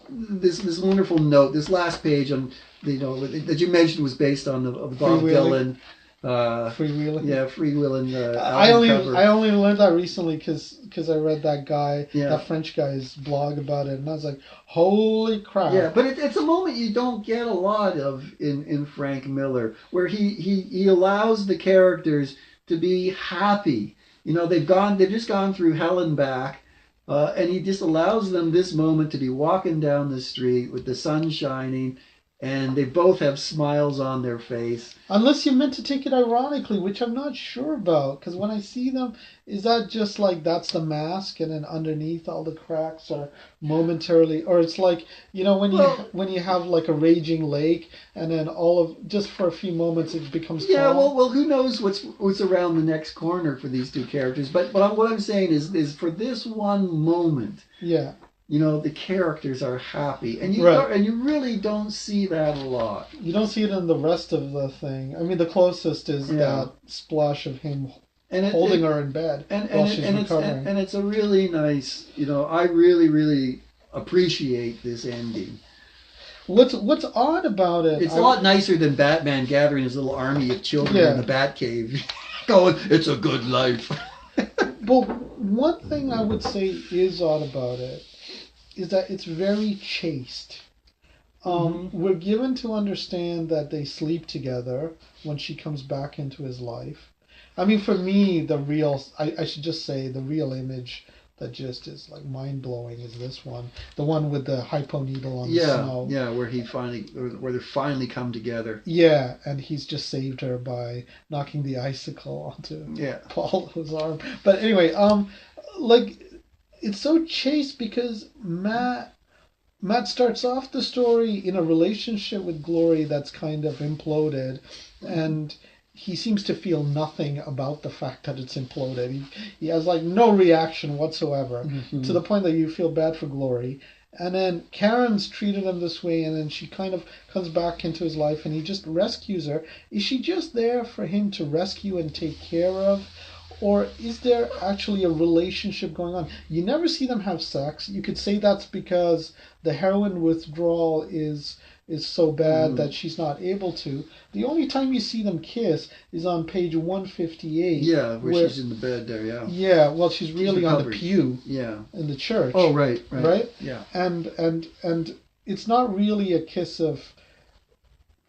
this wonderful note. This last page on, that you mentioned was based on the Bob Dylan. Freewheeling. Yeah, freewheeling. I only learned that recently because I read that French guy's blog about it, and I was like, holy crap. Yeah, but it's a moment you don't get a lot of in Frank Miller, where he allows the characters to be happy. They've just gone through hell and back, and he just allows them this moment to be walking down the street with the sun shining, and they both have smiles on their face. Unless you meant to take it ironically, which I'm not sure about, because when I see them, is that just like that's the mask, and then underneath all the cracks are momentarily, or it's like when you have like a raging lake, and then just for a few moments it becomes calm. Yeah, well, who knows what's around the next corner for these two characters? But what I'm saying is for this one moment, yeah, the characters are happy, and Right. and you really don't see that a lot. You don't see it in the rest of the thing. I mean, the closest is that splash of him holding her in bed while she's recovering. And it's a really nice, I really, really appreciate this ending. What's odd about it? It's a lot nicer than Batman gathering his little army of children in the Batcave, going, "It's a good life." But one thing I would say is odd about it is that it's very chaste. We're given to understand that they sleep together when she comes back into his life. I mean, for me, I should just say the real image that just is like mind-blowing is this one. The one with the hypo needle on the snow. Yeah, where they finally come together. Yeah, and he's just saved her by knocking the icicle onto Paulo's arm. But anyway, it's so chaste because Matt starts off the story in a relationship with Glory that's kind of imploded, and he seems to feel nothing about the fact that it's imploded. He has like no reaction whatsoever, to the point that you feel bad for Glory. And then Karen's treated him this way, and then she kind of comes back into his life, and he just rescues her. Is she just there for him to rescue and take care of? Or is there actually a relationship going on? You never see them have sex. You could say that's because the heroin withdrawal is so bad that she's not able to. The only time you see them kiss is on page 158. Yeah, where she's in the bed there, yeah. Yeah, well, she's really on the pew in the church. Oh, right. Yeah. And it's not really a kiss of...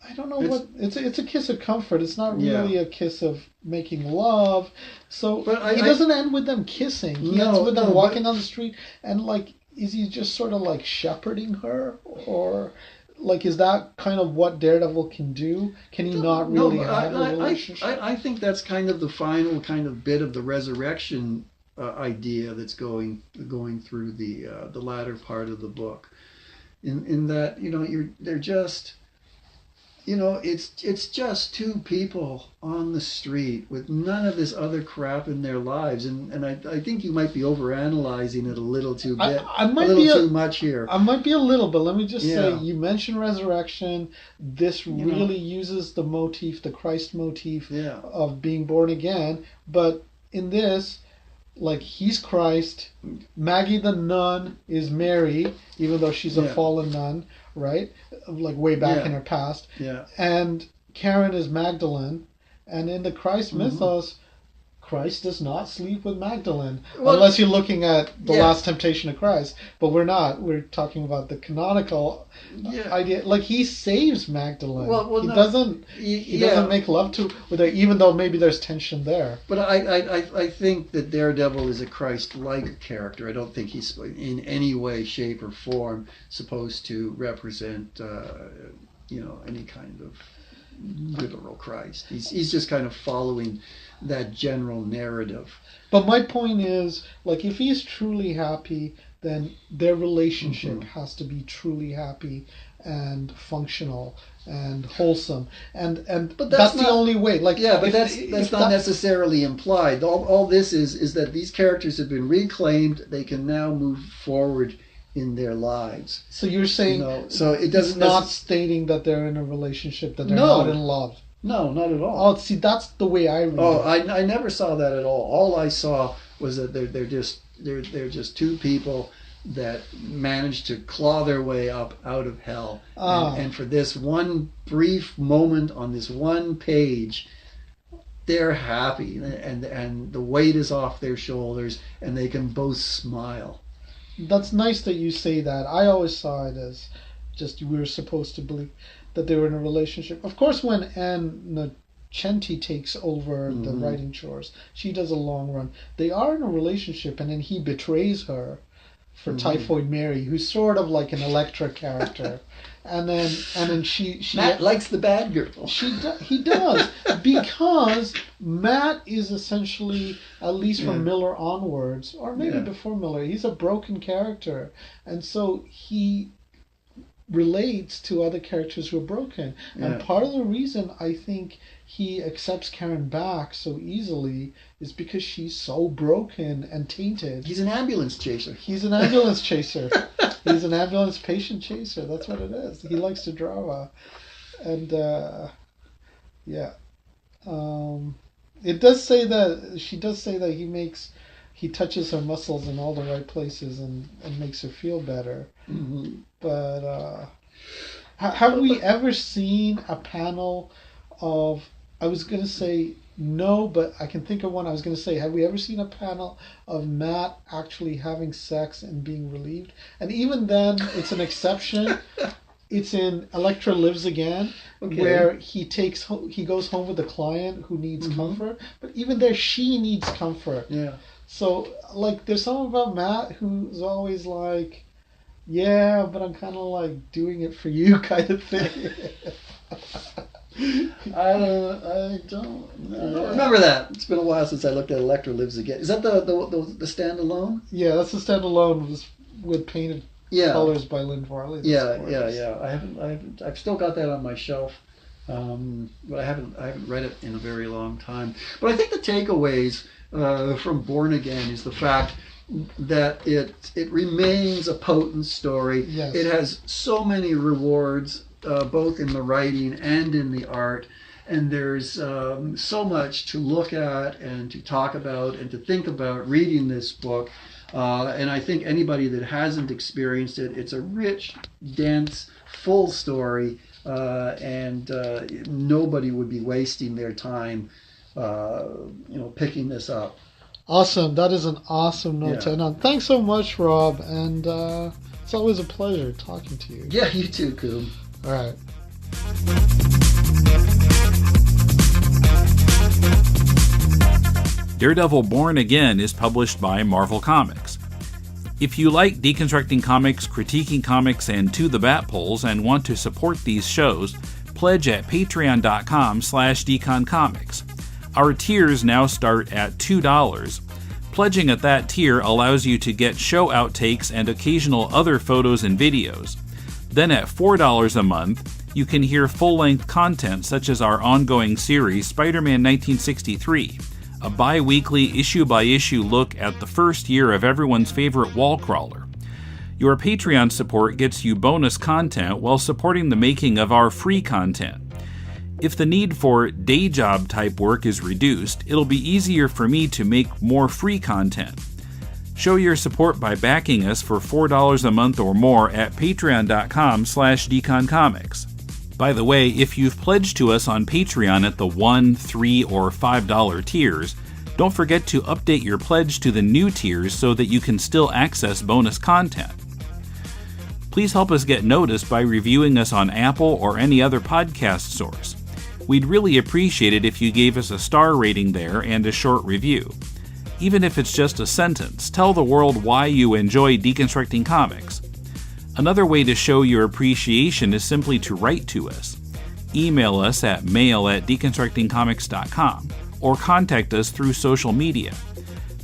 I don't know what... It's a kiss of comfort. It's not really a kiss of making love. So he doesn't end with them kissing. He ends with them walking down the street. And, like, is he just sort of, like, shepherding her? Or... Like, is that kind of what Daredevil can do? Can he not really have a relationship? I think that's kind of the final kind of bit of the resurrection idea that's going through the latter part of the book. In that, they're just... it's just two people on the street with none of this other crap in their lives, and I think you might be overanalyzing it a little too bit, too much here. I might be a little, but let me just say, you mentioned resurrection. This really uses the motif, the Christ motif of being born again, but in this, like, he's Christ, Maggie the nun is Mary, even though she's a fallen nun, right? Like way back in her past. Yeah. And Karen is Magdalene, and in the Christ mythos, Christ does not sleep with Magdalene, unless you're looking at the Last Temptation of Christ. But we're not. We're talking about the canonical idea. Like, he saves Magdalene. He doesn't make love to with her, even though maybe there's tension there. But I think that Daredevil is a Christ-like character. I don't think he's in any way, shape, or form supposed to represent any kind of literal Christ. He's just kind of following that general narrative. But my point is, like, if he's truly happy, then their relationship has to be truly happy and functional and wholesome. But that's the only way. Like, but that's not necessarily implied. All this is that these characters have been reclaimed. They can now move forward in their lives. So you're saying so it doesn't it's not stating that they're in a relationship, that they're not in love. No, not at all. Oh, see, that's the way I read it. Oh, I never saw that at all. All I saw was that they're just two people that managed to claw their way up out of hell. And for this one brief moment on this one page, they're happy, and the weight is off their shoulders, and they can both smile. That's nice that you say that. I always saw it as just we were supposed to believe that they were in a relationship. Of course, when Anne Nocenti takes over the writing chores, she does a long run. They are in a relationship, and then he betrays her for Typhoid Mary, who's sort of like an Elektra character. and then she Matt likes the bad girl. He does, because Matt is essentially, at least from Miller onwards, or maybe before Miller, he's a broken character, and so he relates to other characters who are broken. And part of the reason I think he accepts Karen back so easily is because she's so broken and tainted. He's an ambulance chaser. He's an ambulance chaser. He's an ambulance patient chaser. That's what it is. He likes to drama. And, it does say that, she does say that he touches her muscles in all the right places and makes her feel better. Mm-hmm. But have we ever seen a panel of, I was going to say no, but I can think of one. I was going to say, have we ever seen a panel of Matt actually having sex and being relieved? And even then, it's an exception. It's in Elektra Lives Again, where he goes home with a client who needs comfort, but even there, she needs comfort. Yeah. So, like, there's something about Matt who's always like, yeah, but I'm kind of like doing it for you kind of thing. I don't remember that. It's been a while since I looked at Elektra Lives Again. Is that the standalone? Yeah, that's the standalone with painted colors by Lynn Farley. Yeah. I've still got that on my shelf, but I haven't read it in a very long time. But I think the takeaways from Born Again is the fact that it remains a potent story. Yes. It has so many rewards, both in the writing and in the art, and there's so much to look at and to talk about and to think about reading this book. And I think anybody that hasn't experienced it, it's a rich, dense, full story, and nobody would be wasting their time, picking this up. Awesome. That is an awesome note to end on. Thanks so much, Rob, and it's always a pleasure talking to you. Yeah, you too, Koom. All right. Daredevil Born Again is published by Marvel Comics. If you like deconstructing comics, critiquing comics, and To the Bat Poles and want to support these shows, pledge at patreon.com/deconcomics. Our tiers now start at $2. Pledging at that tier allows you to get show outtakes and occasional other photos and videos. Then at $4 a month, you can hear full-length content such as our ongoing series Spider-Man 1963, a bi-weekly issue-by-issue look at the first year of everyone's favorite wall crawler. Your Patreon support gets you bonus content while supporting the making of our free content. If the need for day job type work is reduced, it'll be easier for me to make more free content. Show your support by backing us for $4 a month or more at patreon.com/deconcomics. By the way, if you've pledged to us on Patreon at the $1, $3, or $5 tiers, don't forget to update your pledge to the new tiers so that you can still access bonus content. Please help us get noticed by reviewing us on Apple or any other podcast source. We'd really appreciate it if you gave us a star rating there and a short review. Even if it's just a sentence, tell the world why you enjoy deconstructing comics. Another way to show your appreciation is simply to write to us. Email us at mail@deconstructingcomics.com or contact us through social media.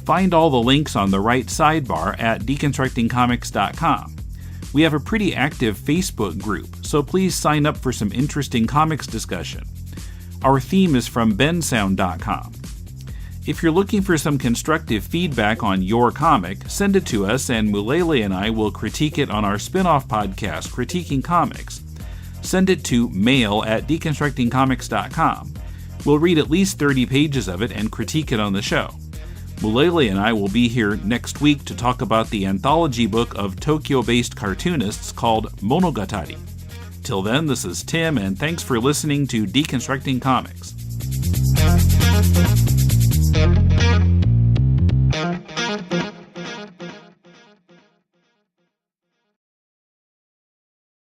Find all the links on the right sidebar at deconstructingcomics.com. We have a pretty active Facebook group, so please sign up for some interesting comics discussion. Our theme is from bensound.com. If you're looking for some constructive feedback on your comic, send it to us and Mulele and I will critique it on our spin-off podcast, Critiquing Comics. Send it to mail@deconstructingcomics.com. We'll read at least 30 pages of it and critique it on the show. Mulele and I will be here next week to talk about the anthology book of Tokyo-based cartoonists called Monogatari. Till then, this is Tim, and thanks for listening to Deconstructing Comics.